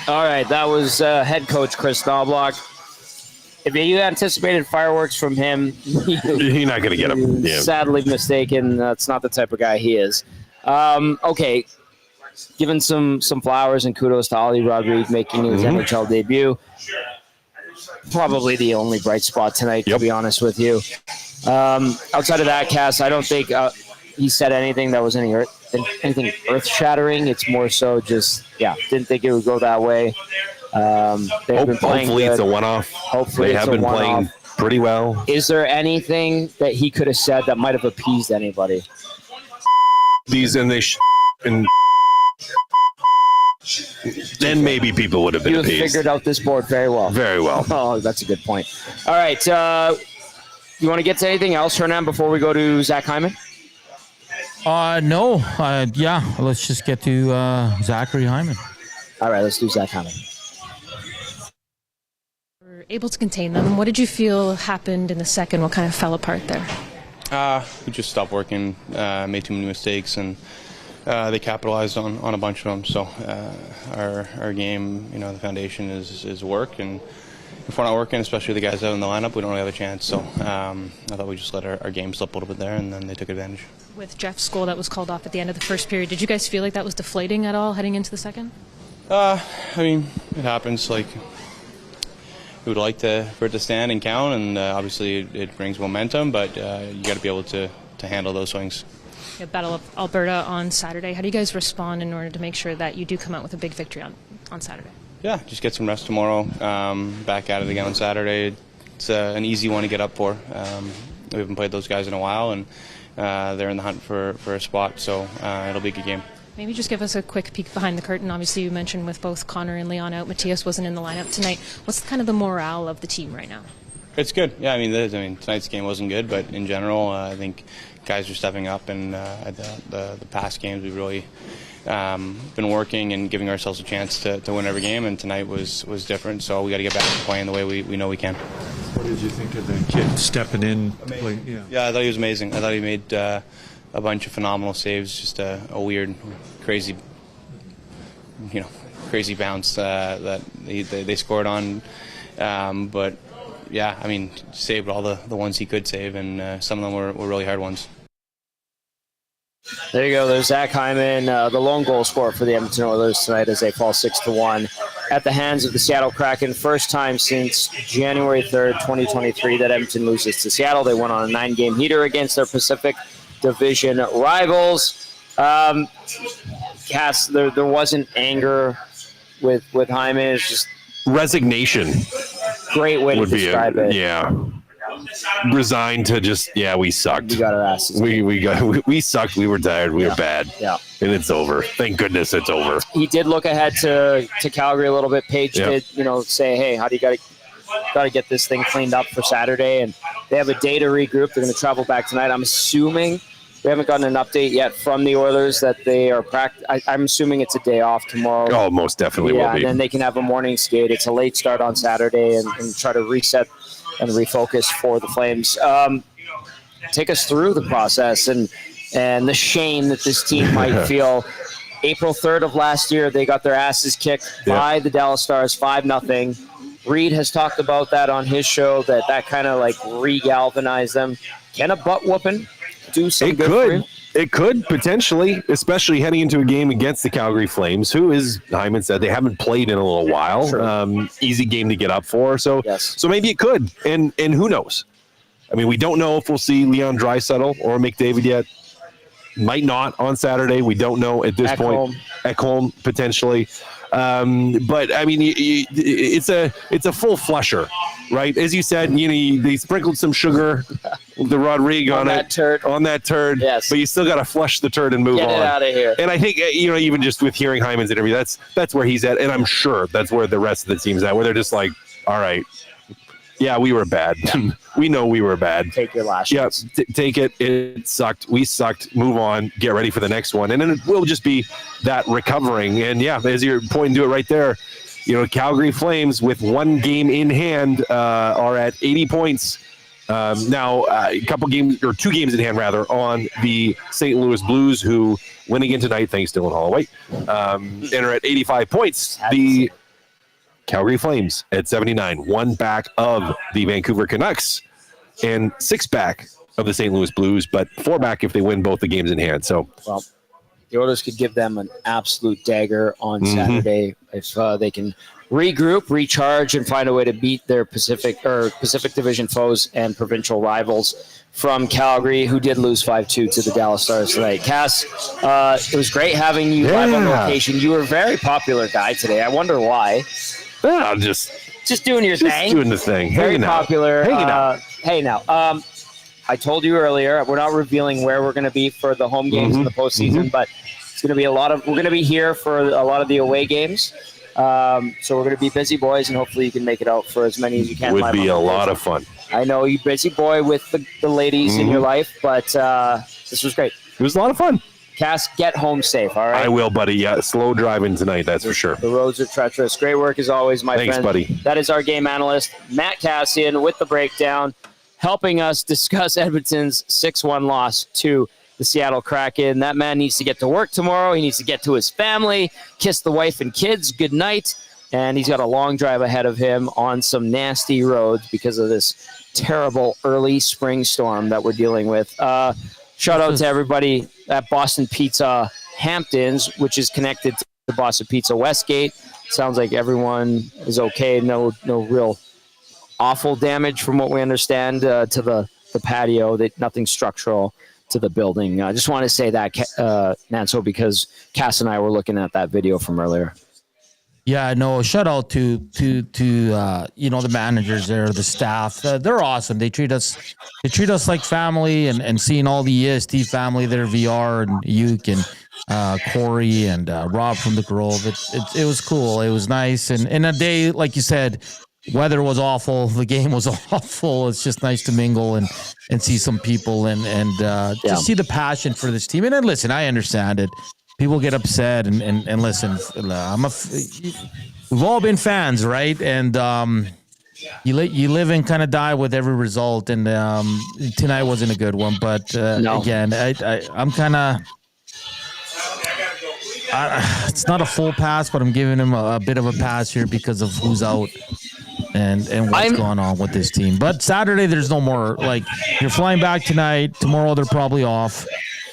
All right, that was head coach Kris Knoblauch. if you anticipated fireworks from him, you're not going to get him. Yeah. Sadly mistaken. That's not the type of guy he is. Okay, giving some flowers and kudos to Olivier Rodrigue making his NHL debut. Probably the only bright spot tonight, to be honest with you. Outside of that, Cass, I don't think he said anything that was anything earth-shattering. It's more so just, didn't think it would go that way. They've been playing hopefully good. It's a one-off. Hopefully they have been playing pretty well. Is there anything that he could have said that might have appeased anybody? Then maybe people would have been appeased. You figured out this board very well. Very well. Oh, that's a good point. All right. You want to get to anything else, Hernan, before we go to Zach Hyman? No. Let's just get to Zachary Hyman. All right, let's do Zach Hyman. Were able to contain them. What did you feel happened in the second? What kind of fell apart there? We just stopped working, made too many mistakes, and they capitalized on a bunch of them. So our game, the foundation is work, and if we're not working, especially the guys out in the lineup, we don't really have a chance. So I thought we just let our game slip a little bit there, and then they took advantage. With Jeff's goal that was called off at the end of the first period, did you guys feel like that was deflating at all heading into the second? I mean, it happens. Like, we would like for it to stand and count, and obviously it brings momentum, but you got to be able to handle those swings. Battle of Alberta on Saturday. How do you guys respond in order to make sure that you do come out with a big victory on Saturday? Yeah, just get some rest tomorrow. Back at it again on Saturday. It's an easy one to get up for. We haven't played those guys in a while, and they're in the hunt for a spot, so it'll be a good game. Maybe just give us a quick peek behind the curtain. Obviously, you mentioned with both Connor and Leon out, Mattias wasn't in the lineup tonight. What's kind of the morale of the team right now? It's good. Yeah, I mean, tonight's game wasn't good, but in general, I think guys are stepping up, and the past games we've really been working and giving ourselves a chance to win every game, and tonight was different, so we got to get back to playing the way we know we can. What did you think of the kid stepping in? Yeah, I thought he was amazing. I thought he made a bunch of phenomenal saves, just a weird, crazy bounce that they scored on, but yeah, I mean, saved all the ones he could save, and some of them were really hard ones. There you go. There's Zach Hyman, the lone goal scorer for the Edmonton Oilers tonight as they fall 6-1 at the hands of the Seattle Kraken. First time since January 3rd, 2023 that Edmonton loses to Seattle. They went on a 9-game heater against their Pacific Division rivals. Cass, there wasn't anger with Hyman. It's just resignation. Great way to describe it. Yeah. Resigned to just, we sucked. We got our asses. We sucked. We were tired. We were bad. Yeah. And it's over. Thank goodness it's over. He did look ahead to Calgary a little bit. Paige did, say, hey, how do you got to get this thing cleaned up for Saturday? And they have a day to regroup. They're going to travel back tonight. I'm assuming we haven't gotten an update yet from the Oilers that they are I'm assuming it's a day off tomorrow. Oh, most definitely will be. And then they can have a morning skate. It's a late start on Saturday and try to reset and refocus for the Flames. Take us through the process and the shame that this team might feel. April 3rd of last year, they got their asses kicked by the Dallas Stars 5-0. Reed has talked about that on his show, that kind of like re-galvanized them. Can a butt whooping do some good for you? It could, potentially, especially heading into a game against the Calgary Flames, who, as Hyman said, they haven't played in a little while. Sure. Easy game to get up for. So maybe it could. And who knows? I mean, we don't know if we'll see Leon Draisaitl or McDavid yet. Might not on Saturday. We don't know at this point. Ekholm, potentially. But, I mean, it's a full flusher, right? As you said, they sprinkled some sugar, the Rodrigue on that turd. Yes. But you still got to flush the turd and move on. Get it out of here. And I think, even just with hearing Hyman's interview, that's where he's at. And I'm sure that's where the rest of the team's at, where they're just like, all right, yeah, we were bad. Yeah. We know we were bad. Take your last chance. Take it. It sucked. We sucked. Move on. Get ready for the next one. And then it will just be that recovering. And, as you're pointing to it right there, Calgary Flames with one game in hand are at 80 points. Now, a couple games, or 2 games in hand, rather, on the St. Louis Blues, who win again tonight, thanks to Dylan Holloway, and are at 85 points. The Calgary Flames at 79, 1 back of the Vancouver Canucks, and 6 back of the St. Louis Blues, but 4 back if they win both the games in hand. So, well, the Oilers could give them an absolute dagger on Saturday if they can regroup, recharge, and find a way to beat their Pacific Division foes and provincial rivals from Calgary, who did lose 5-2 to the Dallas Stars tonight. Cass, it was great having you live on location. You were a very popular guy today. I wonder why. Yeah, just doing your thing. Doing the thing. Very popular. Hanging out. Hey, now. I told you earlier, we're not revealing where we're going to be for the home games in the postseason, but it's going to be we're going to be here for a lot of the away games. So we're going to be busy boys, and hopefully you can make it out for as many as you can. Would be a lot of fun. I know you busy boy with the ladies in your life, but this was great. It was a lot of fun. Cass, get home safe, all right? I will, buddy. Yeah, slow driving tonight, that's for sure. The roads are treacherous. Great work as always, my friend. Thanks, buddy. That is our game analyst, Matt Kassian, with the breakdown, helping us discuss Edmonton's 6-1 loss to the Seattle Kraken. That man needs to get to work tomorrow. He needs to get to his family, kiss the wife and kids good night, and he's got a long drive ahead of him on some nasty roads because of this terrible early spring storm that we're dealing with. Shout out to everybody at Boston Pizza Hamptons, which is connected to Boston Pizza Westgate. Sounds like everyone is okay. No real awful damage from what we understand to the patio. Nothing structural to the building. I just want to say that, Nanso, because Cass and I were looking at that video from earlier. Yeah, no, shout out to the managers there, the staff. They're awesome. They treat us like family, and seeing all the EST family there, VR and Uke and Corey and Rob from the Grove. It was cool. It was nice. And in a day, like you said, weather was awful. The game was awful. It's just nice to mingle and see some people and just see the passion for this team. And then listen, I understand it. People get upset and listen. We've all been fans, right? And you live and kind of die with every result. And tonight wasn't a good one, but again, I'm kind of. It's not a full pass, but I'm giving him a bit of a pass here because of who's out and what's going on with this team. But Saturday, there's no more. Like, you're flying back tonight. Tomorrow, they're probably off.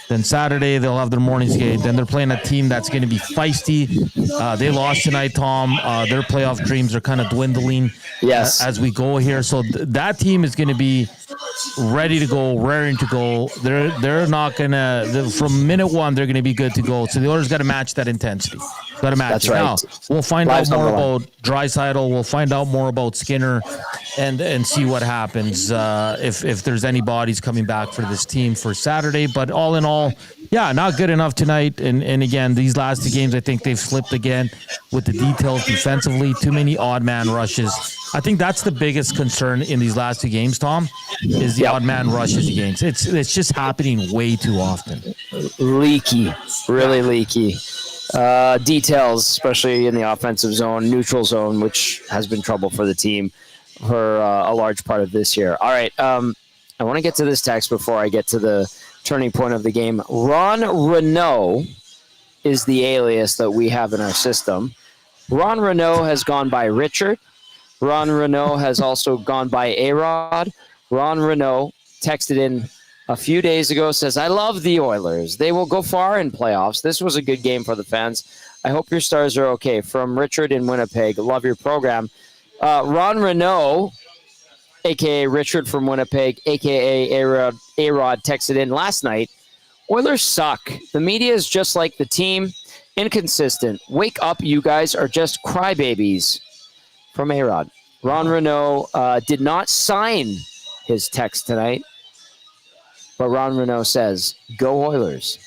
Then Saturday, they'll have their morning skate. Then they're playing a team that's going to be feisty. They lost tonight, Tom. Their playoff dreams are kind of dwindling as we go here. So that team is going to be ready to go, raring to go. They're not going to, from minute one, they're going to be good to go. So the Oilers got to match that intensity. Got to match That's it. right. Now, we'll find out more about Draisaitl. We'll find out more about Skinner and see what happens if there's any bodies coming back for this team for Saturday. But all in all, not good enough tonight. And again, these last 2 games, I think they've slipped again with the details defensively. Too many odd man rushes. I think that's the biggest concern in these last 2 games, Tom, is the odd man rushes against. It's just happening way too often. Leaky, really leaky. Details, especially in the offensive zone, neutral zone, which has been trouble for the team for a large part of this year. All right, I want to get to this text before I get to the turning point of the game. Ron Renault is the alias that we have in our system. Ron Renault has gone by Richard. Ron Renault has also gone by A-Rod. Ron Renault texted in a few days ago, says, I love the Oilers. They will go far in playoffs. This was a good game for the fans. I hope your Stars are okay. From Richard in Winnipeg. Love your program. Ron Renault, a.k.a. Richard from Winnipeg, a.k.a. A-Rod, texted in last night. Oilers suck. The media is just like the team. Inconsistent. Wake up, you guys are just crybabies. From A-Rod. Ron Renault did not sign his text tonight. But Ron Renault says, go Oilers.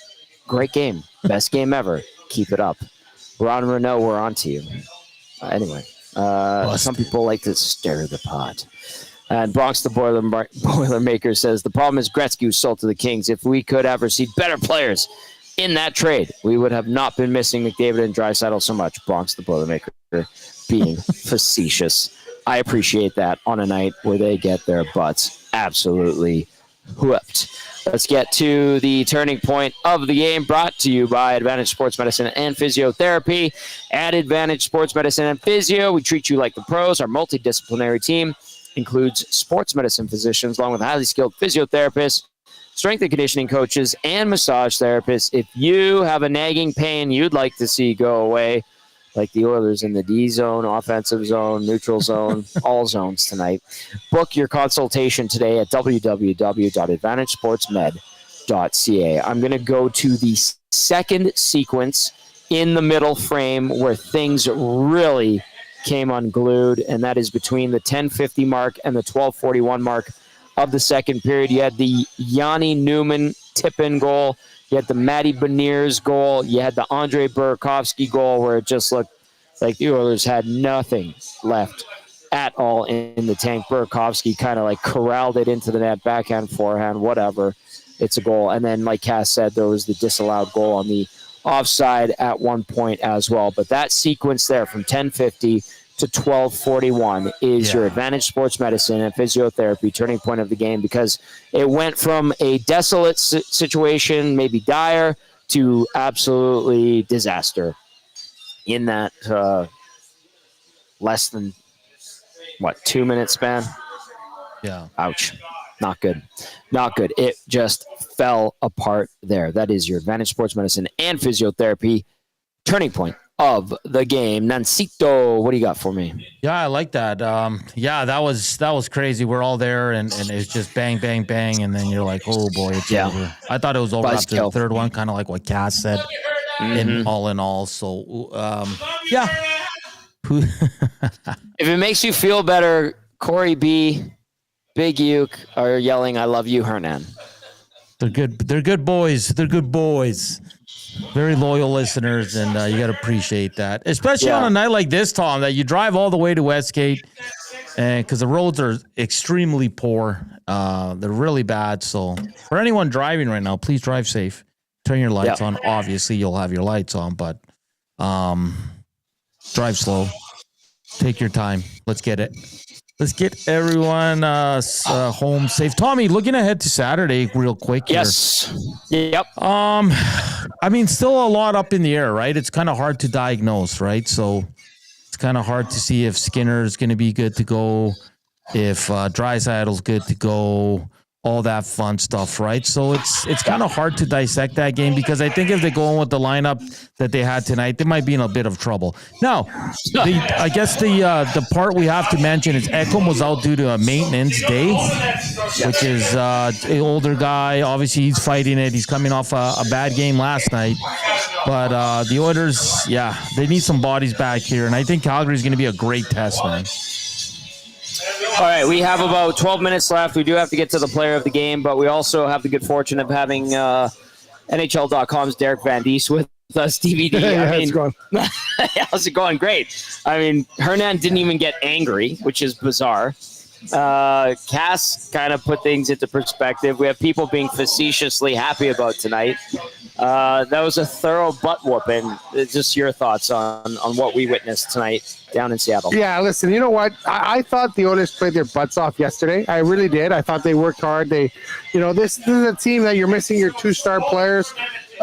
Great game. Best game ever. Keep it up. Ron Renault, we're on to you. Anyway, some people like to stir the pot. And Bronx the Boilermaker says, the problem is Gretzky was sold to the Kings. If we could have received better players in that trade, we would have not been missing McDavid and Draisaitl so much. Bronx the Boilermaker being facetious. I appreciate that on a night where they get their butts absolutely whooped. Let's get to the turning point of the game, brought to you by Advantage Sports Medicine and Physiotherapy. At Advantage Sports Medicine and Physio, we treat you like the pros. Our multidisciplinary team includes sports medicine physicians, along with highly skilled physiotherapists, strength and conditioning coaches, and massage therapists. If you have a nagging pain you'd like to see go away, like the Oilers in the D zone, offensive zone, neutral zone, all zones tonight, book your consultation today at www.advantagesportsmed.ca. I'm going to go to the second sequence in the middle frame where things really came unglued, and that is between the 10:50 mark and the 12:41 mark of the second period. You had the Yanni Newman tip-in goal. You had the Matty Beniers goal. You had the Andre Burakovsky goal where it just looked like the Oilers had nothing left at all in the tank. Burakovsky kind of like corralled it into the net, backhand, forehand, whatever. It's a goal. And then, like Cass said, there was the disallowed goal on the offside at one point as well. But that sequence there from 10:50 to 12:41 is your Advantage Sports Medicine and Physiotherapy turning point of the game, because it went from a desolate situation, maybe dire, to absolutely disaster in that less than, 2 minute span? Yeah. Ouch. Not good. Not good. It just fell apart there. That is your Advantage Sports Medicine and Physiotherapy turning point of the game. Nancito, what do you got for me? Yeah, I like that. That was crazy. We're all there, and it's just bang, bang, bang, and then you're like, oh boy, it's over. I thought it was over after the third one, kind of like what Cass said. In all. So, If it makes you feel better, Corey B, Big Uke are yelling, "I love you, Hernan." They're good. They're good boys. They're good boys. Very loyal listeners, and you got to appreciate that, especially on a night like this, Tom, that you drive all the way to Westgate, and because the roads are extremely poor, they're really bad. So for anyone driving right now, please drive safe. Turn your lights on. Obviously, you'll have your lights on, but drive slow. Take your time. Let's get it. Let's get everyone home safe. Tommy, looking ahead to Saturday real quick here. Yes. Yep. I mean, still a lot up in the air, right? It's kind of hard to diagnose, right? So it's kind of hard to see if Skinner's going to be good to go, if Draisaitl's good to go, all that fun stuff, right? So it's kind of hard to dissect that game, because I think if they go in with the lineup that they had tonight, they might be in a bit of trouble. Now, I guess the part we have to mention is Ekholm was out due to a maintenance day, which is an older guy. Obviously, he's fighting it. He's coming off a bad game last night. But the Oilers, they need some bodies back here, and I think Calgary's going to be a great test, man. All right, we have about 12 minutes left. We do have to get to the player of the game, but we also have the good fortune of having NHL.com's Derek Van Diest with us, DVD. How's it going? Great. I mean, Hernan didn't even get angry, which is bizarre. Cass kind of put things into perspective. We have people being facetiously happy about tonight. That was a thorough butt whooping. Just your thoughts on what we witnessed tonight down in Seattle. Yeah, listen, you know what? I thought the Oilers played their butts off yesterday. I really did. I thought they worked hard. This is a team that you're missing your two-star players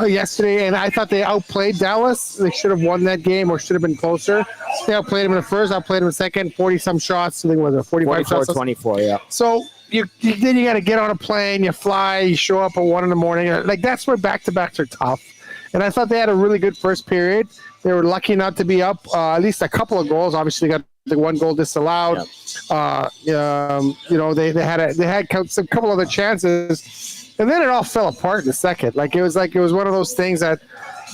yesterday, and I thought they outplayed Dallas. They should have won that game, or should have been closer. They outplayed them in the first, outplayed them in the second, 40-some shots. I think it was a 45 shots. 24, yeah. So then you got to get on a plane, you fly, you show up at 1 in the morning. Like, that's where back-to-backs are tough. And I thought they had a really good first period. They were lucky not to be up at least a couple of goals. Obviously, they got the one goal disallowed. They had a couple other chances, and then it all fell apart in a second. It was one of those things that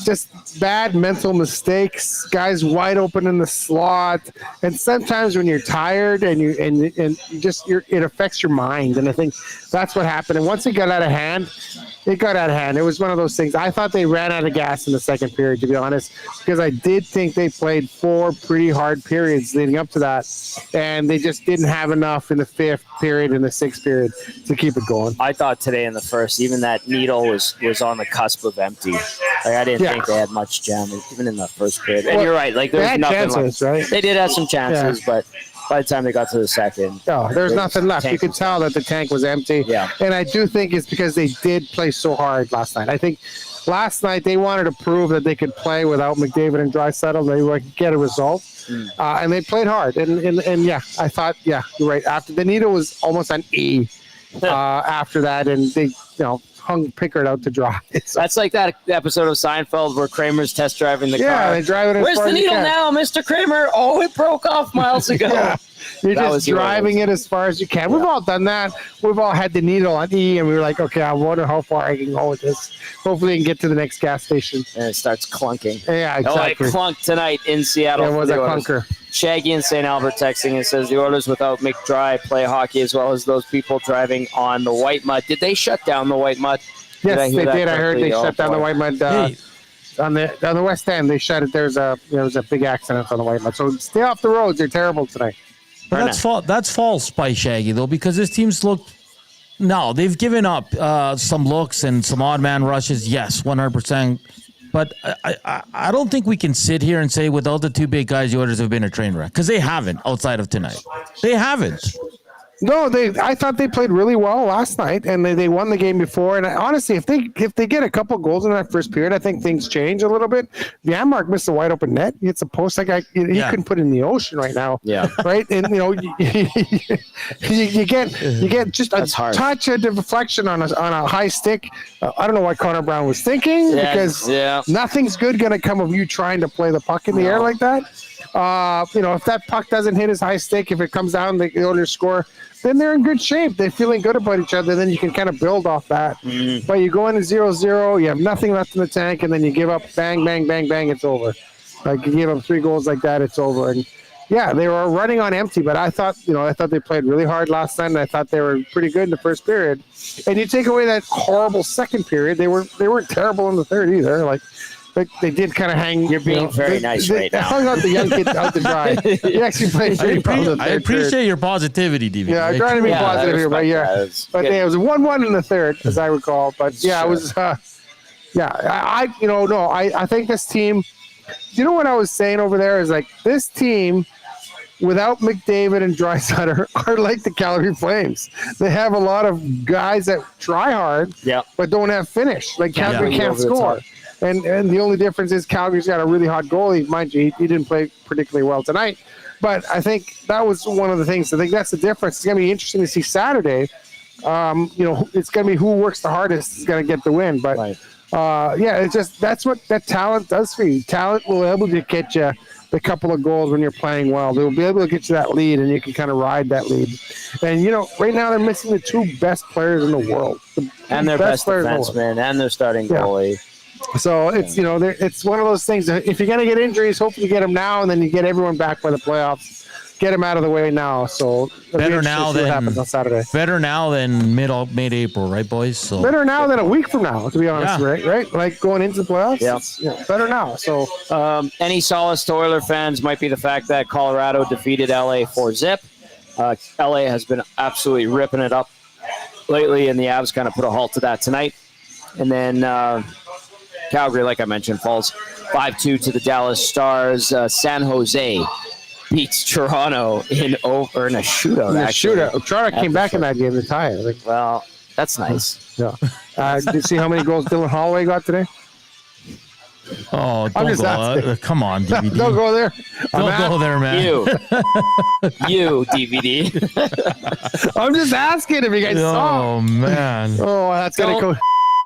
just bad mental mistakes, guys wide open in the slot, and sometimes when you're tired and it affects your mind, and I think that's what happened. And once it got out of hand, It was one of those things. I thought they ran out of gas in the second period, to be honest, because I did think they played 4 pretty hard periods leading up to that, and they just didn't have enough in the 5th period and the 6th period to keep it going. I thought today in the first, even that needle was on the cusp of empty. I didn't think they had much jam, even in the first period. And you're right, there was nothing. Chances, right? They did have some chances, but by the time they got to the second. No, there's nothing left. You tank could was tell that the tank was empty. Yeah. And I do think it's because they did play so hard last night. I think last night they wanted to prove that they could play without McDavid and Draisaitl. They would get a result. And they played hard. And yeah, I thought, yeah, you're right. After Benito was almost an E after that, and they, hung Pickard out to dry. So, That's like that episode of Seinfeld where Kramer's test driving the car. yeah, they drive it as Where's far the as you needle can. now, Mr. Kramer? Oh, it broke off miles ago. Yeah. You're That was just driving it as far as you can. We've all done that. We've all had the needle on E, and we were like, okay, I wonder how far I can go with this. Hopefully, I can get to the next gas station. And it starts clunking. Yeah, exactly. Oh, it clunked tonight in Seattle. It for was the a Oilers. clunker. Shaggy in St. Albert texting and says the Oilers without McDry play hockey as well as those people driving on the white mud. Did they shut down the white mud? Yes, they did. I heard they shut down the white. White Mud on the West End. They shut it. There was a big accident on the White Mud. So stay off the roads. They're terrible tonight. But that's false by Shaggy, though, because this team's looked. No, they've given up some looks and some odd man rushes. Yes, 100%. But I don't think we can sit here and say without the two big guys, the Oilers have been a train wreck, because they haven't outside of tonight. They haven't. No, I thought they played really well last night, and they won the game before. And honestly, if they get a couple goals in that first period, I think things change a little bit. Janmark missed a wide open net. He hits a post like he couldn't put it in the ocean right now. Yeah. Right, and you get just a touch of deflection on a high stick. I don't know what Connor Brown was thinking because nothing's good going to come of you trying to play the puck in the air like that. If that puck doesn't hit his high stick, if it comes down, the Oilers score, then they're in good shape. They're feeling good about each other. Then you can kind of build off that. Mm-hmm. But you go into 0-0, you have nothing left in the tank, and then you give up, bang, bang, bang, bang, it's over. Like you give up 3 goals like that, it's over. And yeah, they were running on empty, but I thought they played really hard last night, and I thought they were pretty good in the first period. And you take away that horrible second period, they weren't terrible in the third either. Like they did kind of hang. You're being very nice right now. They hung out the young kid out to dry. He actually played pretty well. I appreciate your positivity, DV. Yeah, I'm trying to be positive here, but it was a 1-1 in the third, as I recall. But it was. I think this team. You know what I was saying over there is like this team, without McDavid and Draisaitl, are like the Calgary Flames. They have a lot of guys that try hard, but don't have finish. Like Calgary can't score. And the only difference is Calgary's got a really hot goalie. Mind you, he didn't play particularly well tonight. But I think that was one of the things. I think that's the difference. It's going to be interesting to see Saturday. It's going to be who works the hardest is going to get the win. But, it's just that's what that talent does for you. Talent will be able to get you the couple of goals when you're playing well. They'll be able to get you that lead, and you can kind of ride that lead. And, right now they're missing the 2 best players in the world. And their best defenseman and their starting goalie. So it's it's one of those things. If you're gonna get injuries, hopefully you get them now, and then you get everyone back by the playoffs. Get them out of the way now. So better now than what happens on Saturday. Better now than mid-April, right, boys? So better now than a week from now, to be honest. Right? Like going into the playoffs. Yeah. Better now. So any solace to Oiler fans might be the fact that Colorado defeated LA 4-0. LA has been absolutely ripping it up lately, and the Avs kind of put a halt to that tonight. And then. Calgary, like I mentioned, falls 5-2 to the Dallas Stars. San Jose beats Toronto in a shootout. Toronto came back in that game to tie it. Well, that's nice. Yeah. Did you see how many goals Dylan Holloway got today? Oh, don't go. Come on, DVD. Don't go there. Don't go there, man. You, DVD. I'm just asking if you guys saw. Oh, man. Oh, that's going to go.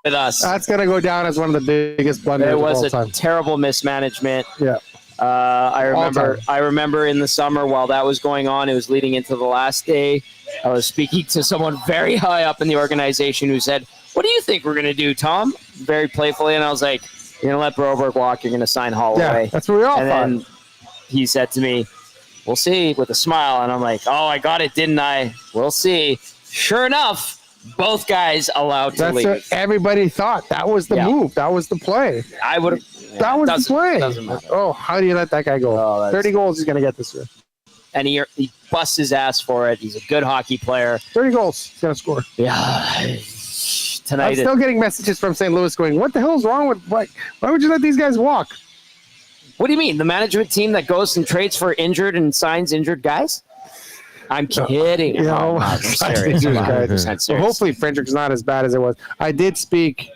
Us. That's going to go down as one of the biggest blunders of all time. It was a terrible mismanagement. Yeah. I remember in the summer while that was going on, it was leading into the last day. I was speaking to someone very high up in the organization who said, "What do you think we're going to do, Tom?" Very playfully. And I was like, "You're going to let Broberg walk. You're going to sign Holloway." Yeah, that's what we all thought. And then he said to me, "We'll see," with a smile. And I'm like, "Oh, I got it, didn't I? We'll see." Sure enough. Both guys allowed to leave. That's what everybody thought. That was the move. That was the play. I would have. That was the play. Doesn't matter. Oh, how do you let that guy go? 30 goals he's going to get this year. And he busts his ass for it. He's a good hockey player. 30 goals he's going to score. Yeah. Tonight. I'm still getting messages from St. Louis going, what the hell's wrong with why would you let these guys walk? What do you mean? The management team that goes and trades for injured and signs injured guys? I'm kidding. You know, I'm serious. I'm 100% serious. Well, hopefully Frederick's not as bad as it was. I did speak.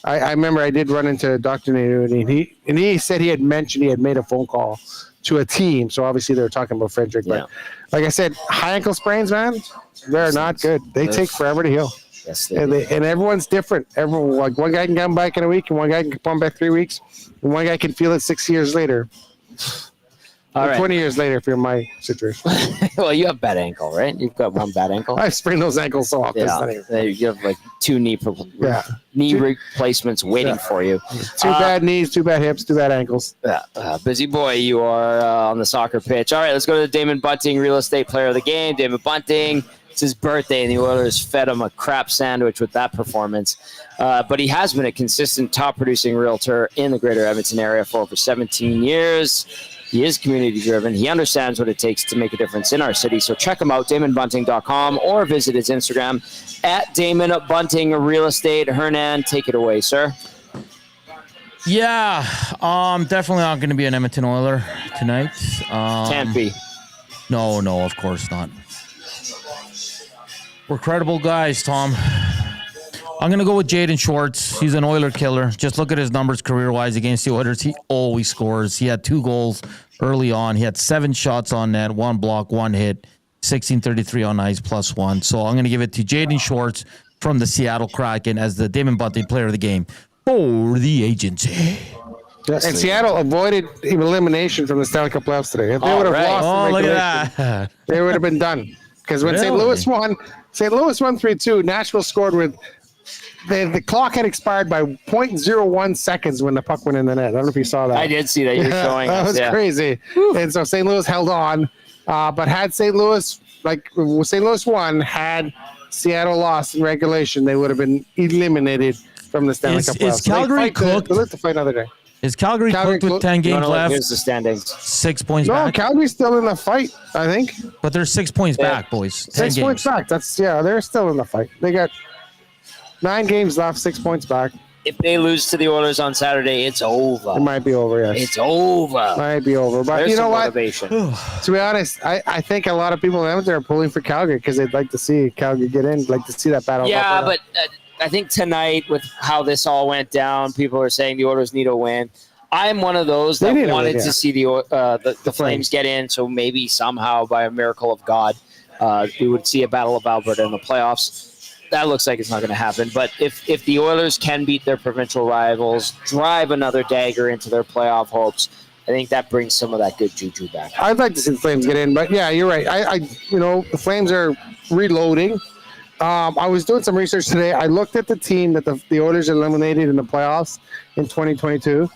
I remember I did run into Dr. Nader, and he said he had mentioned he had made a phone call to a team. So obviously they were talking about Frederick. But like I said, high ankle sprains, man, they're not good. They take forever to heal. Yes, and everyone's different. Everyone, like one guy can come back in a week, and one guy can come back 3 weeks, and one guy can feel it 6 years later. All right. 20 years later, if you're in my situation. Well, you have bad ankle, right? You've got one bad ankle. I sprain those ankles so often. Yeah, you have like 2 knee replacements waiting for you. 2 bad knees, 2 bad hips, 2 bad ankles. Busy boy, you are on the soccer pitch. All right, let's go to Damon Bunting, real estate player of the game. Damon Bunting, it's his birthday, and the Oilers fed him a crap sandwich with that performance. But he has been a consistent top-producing realtor in the greater Edmonton area for over 17 years. He is community-driven. He understands what it takes to make a difference in our city. So check him out, DamonBunting.com, or visit his Instagram at Damon Bunting Real Estate. Hernan, take it away, sir. Yeah, definitely not going to be an Edmonton Oiler tonight. Can't be. No, of course not. We're credible guys, Tom. I'm going to go with Jaden Schwartz. He's an Oiler killer. Just look at his numbers career-wise against the Oilers. He always scores. He had 2 goals early on. He had 7 shots on net, 1 block, 1 hit, 1633 on ice, +1. So I'm going to give it to Jaden Schwartz from the Seattle Kraken as the Damon Bunting player of the game for the agency. And Seattle avoided elimination from the Stanley Cup playoffs today. If they would have lost look at that. they would have been done. Because when St. Louis won 3-2, Nashville scored with the clock had expired by 0.01 seconds when the puck went in the net. I don't know if you saw that. I did see that. You were showing that us. was crazy. And so St. Louis held on. But had St. Louis won, had Seattle lost in regulation, they would have been eliminated from the Stanley Cup playoffs. Is Calgary cooked? They'll have to fight another day. Is Calgary cooked with 10 games left? Here's the standings. 6 points back. No, Calgary's still in the fight, I think. But they're 6 points back, boys. 6 points back. They're still in the fight. They got 9 games left, 6 points back. If they lose to the Oilers on Saturday, it's over. It might be over, yes. It's over. Might be over. But There's you know what? motivation. To be honest, I think a lot of people out there are pulling for Calgary because they'd like to see Calgary get in, like to see that battle. Yeah, but I think tonight with how this all went down, people are saying the Oilers need a win. I'm one of those that wanted to see the Flames get in, so maybe somehow by a miracle of God, we would see a Battle of Alberta in the playoffs. That looks like it's not going to happen. But if the Oilers can beat their provincial rivals, drive another dagger into their playoff hopes, I think that brings some of that good juju back. I'd like to see the Flames get in, but yeah, you're right. The Flames are reloading. I was doing some research today. I looked at the team that the Oilers eliminated in the playoffs in 2022.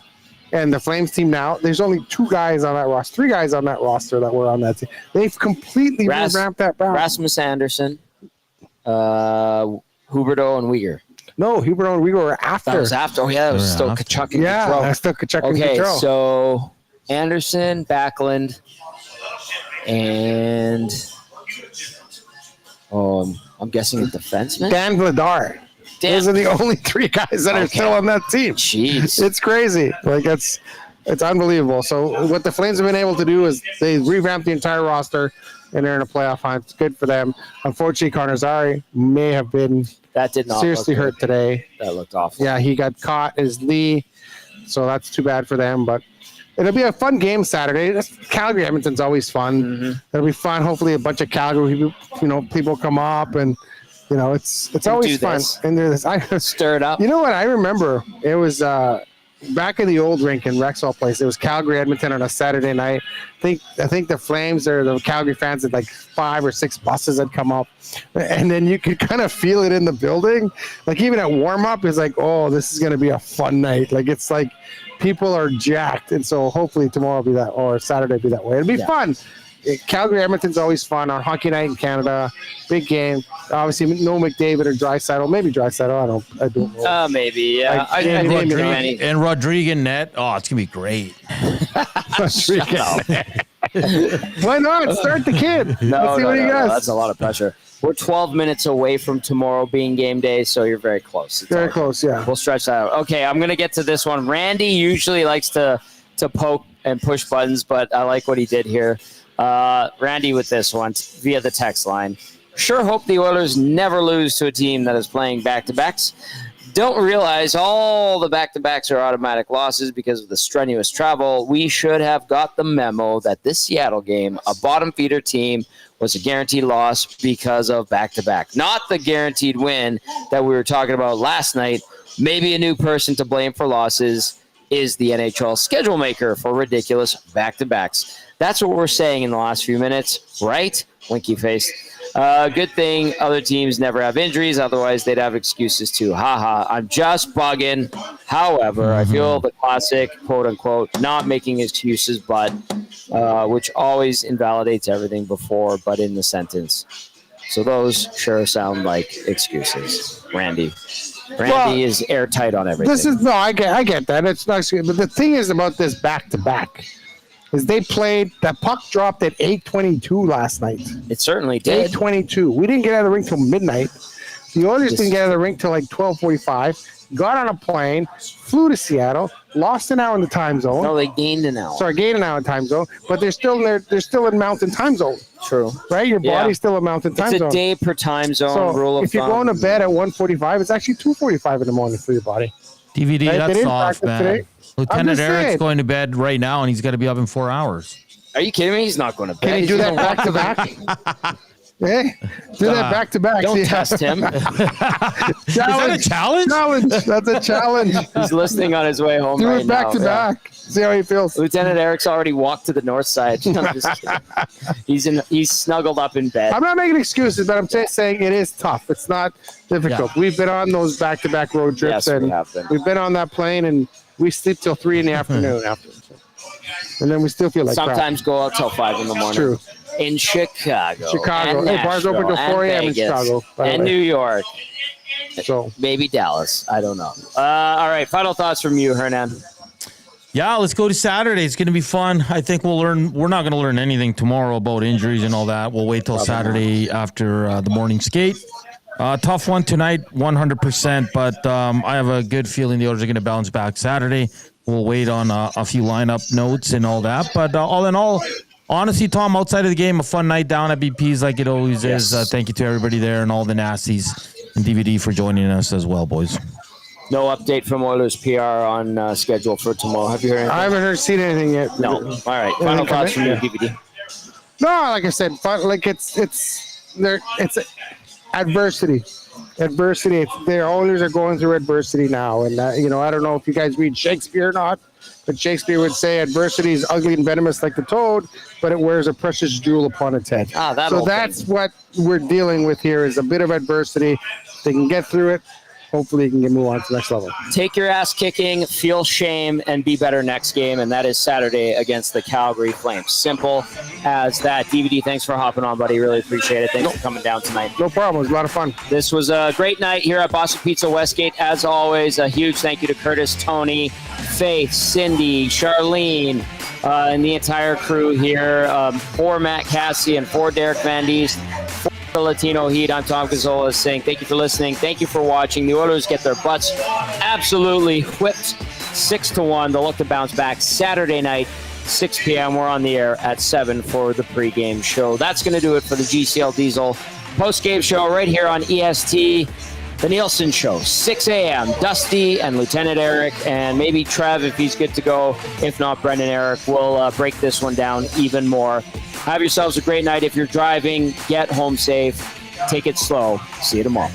And the Flames team now, there's only 2 guys on that roster, 3 guys on that roster that were on that team. They've completely revamped that back. Rasmus Anderson, Huberdeau, and Uyghur. No, Huberdeau and Uyghur were after. That was after. Oh, yeah, it was still Kachuk and Gaudreau. Yeah, still Kachuk and Gaudreau. Okay, so Anderson, Backlund, and I'm guessing a defenseman? Dan Vladar. Those are the only 3 guys that are still on that team. Jeez. It's crazy. It's unbelievable. So what the Flames have been able to do is they revamped the entire roster, and they're in a playoff hunt. It's good for them. Unfortunately, Connor Zary may have been seriously hurt today. That looked awful. Yeah, he got caught his knee, so that's too bad for them. But it'll be a fun game Saturday. Calgary Edmonton's always fun. Mm-hmm. It'll be fun. Hopefully, a bunch of Calgary people come up and. It's always fun. And there's stir it up. You know what? I remember it was back in the old rink in Rexall Place. It was Calgary Edmonton on a Saturday night. I think the Flames or the Calgary fans had like 5 or 6 buses had come up, and then you could kind of feel it in the building. Like even at warm up, it's like, oh, this is gonna be a fun night. Like it's like people are jacked, and so hopefully tomorrow will be that, or Saturday will be that way. It'll be fun. Calgary Edmonton's always fun on hockey night in Canada. Big game. Obviously, no McDavid or Draisaitl. Maybe Draisaitl. I don't know. Maybe. Yeah. And Rodrigue in net. Oh, it's gonna be great. Why not? Start the kid. Let's see what he does. That's a lot of pressure. We're 12 minutes away from tomorrow being game day, so you're very close. It's very close. Yeah. We'll stretch that out. Okay, I'm gonna get to this one. Randy usually likes to poke and push buttons, but I like what he did here. Randy with this one via the text line. Sure hope the Oilers never lose to a team that is playing back-to-backs. Don't realize all the back-to-backs are automatic losses because of the strenuous travel. We should have got the memo that this Seattle game, a bottom feeder team, was a guaranteed loss because of back-to-back. Not the guaranteed win that we were talking about last night. Maybe a new person to blame for losses is the NHL schedule maker for ridiculous back-to-backs. That's what we're saying in the last few minutes, right? Winky face. Good thing other teams never have injuries. Otherwise, they'd have excuses too. Haha, I'm just bugging. However, I feel the classic, quote-unquote, not making excuses, but which always invalidates everything before but in the sentence. So those sure sound like excuses. Randy is airtight on everything. I get that. It's not, but the thing is about this back-to-back is they played, that puck dropped at 8:22 last night. It certainly did. 8:22. We didn't get out of the rink till midnight. The Oilers didn't get out of the rink till like 12:45. Got on a plane, flew to Seattle, lost an hour in the time zone. No, they gained an hour. Sorry, gained an hour in time zone, but they're still in Mountain Time Zone. True. Right? Your body's still a Mountain Time Zone. It's a day per time zone rule of thumb. If you're going to bed at 1:45, it's actually 2:45 in the morning for your body. DVD, Right? that's soft, man. Today. Lieutenant Eric's saying. going to bed right now, and he's got to be up in 4 hours. Are you kidding me? He's not going to bed. Can he do that back to back? Hey, do that back to back. Don't test him. Is that a challenge? That's a challenge. He's listening on his way home. Do right it back now. to back. See how he feels. Lieutenant Eric's already walked to the north side. I'm just kidding. He's snuggled up in bed. I'm not making excuses, but I'm just saying it is tough. It's not difficult. Yeah. We've been on those back-to-back road trips, Yes, we and have been. we've been on that plane, and we sleep till 3 in the afternoon afterwards. And then we still feel like sometimes go out till 5 in the morning. True. In Chicago. And and bars open till Nashville, 4 a.m. in Vegas, Chicago. by the and way. New York. So Maybe Dallas. I don't know. All right. Final thoughts from you, Hernan. Yeah, let's go to Saturday. It's going to be fun. I think we'll learn. We're not going to learn anything tomorrow about injuries and all that. We'll wait till Saturday after the morning skate. Tough one tonight, 100%. But I have a good feeling the Oilers are going to bounce back Saturday. We'll wait on a few lineup notes and all that. But all in all, honestly, Tom, outside of the game, a fun night down at BP's like it always is. Thank you to everybody there and all the nasties and DVD for joining us as well, boys. No update from Oilers PR on schedule for tomorrow. Have you heard anything? I haven't seen anything yet. No. All right. Final thoughts from you, DVD. No, like I said, like it's adversity. Adversity. Their owners are going through adversity now, and I don't know if you guys read Shakespeare or not, but Shakespeare would say adversity is ugly and venomous like the toad, but it wears a precious jewel upon its head. So that's what we're dealing with here is a bit of adversity. If they can get through it, hopefully you can move on to the next level. Take your ass kicking, feel shame, and be better next game, and that is Saturday against the Calgary Flames. Simple as that. DVD, thanks for hopping on, buddy. Really appreciate it. Thanks for coming down tonight. No problem. It was a lot of fun. This was a great night here at Boston Pizza Westgate. As always, a huge thank you to Curtis, Tony, Faith, Cindy, Charlene, and the entire crew here. For Matt Kassian, for Derek Van Diest, for the Latino Heat, I'm Tom Gazzola saying thank you for listening. Thank you for watching. The Oilers get their butts absolutely whipped 6-1. They'll look to bounce back Saturday night, 6 p.m. We're on the air at 7 for the pregame show. That's going to do it for the GCL Diesel postgame show right here on EST. The Nielsen Show, 6 a.m. Dusty and Lieutenant Eric and maybe Trev if he's good to go. If not, Brendan Eric will break this one down even more. Have yourselves a great night. If you're driving, get home safe. Take it slow. See you tomorrow.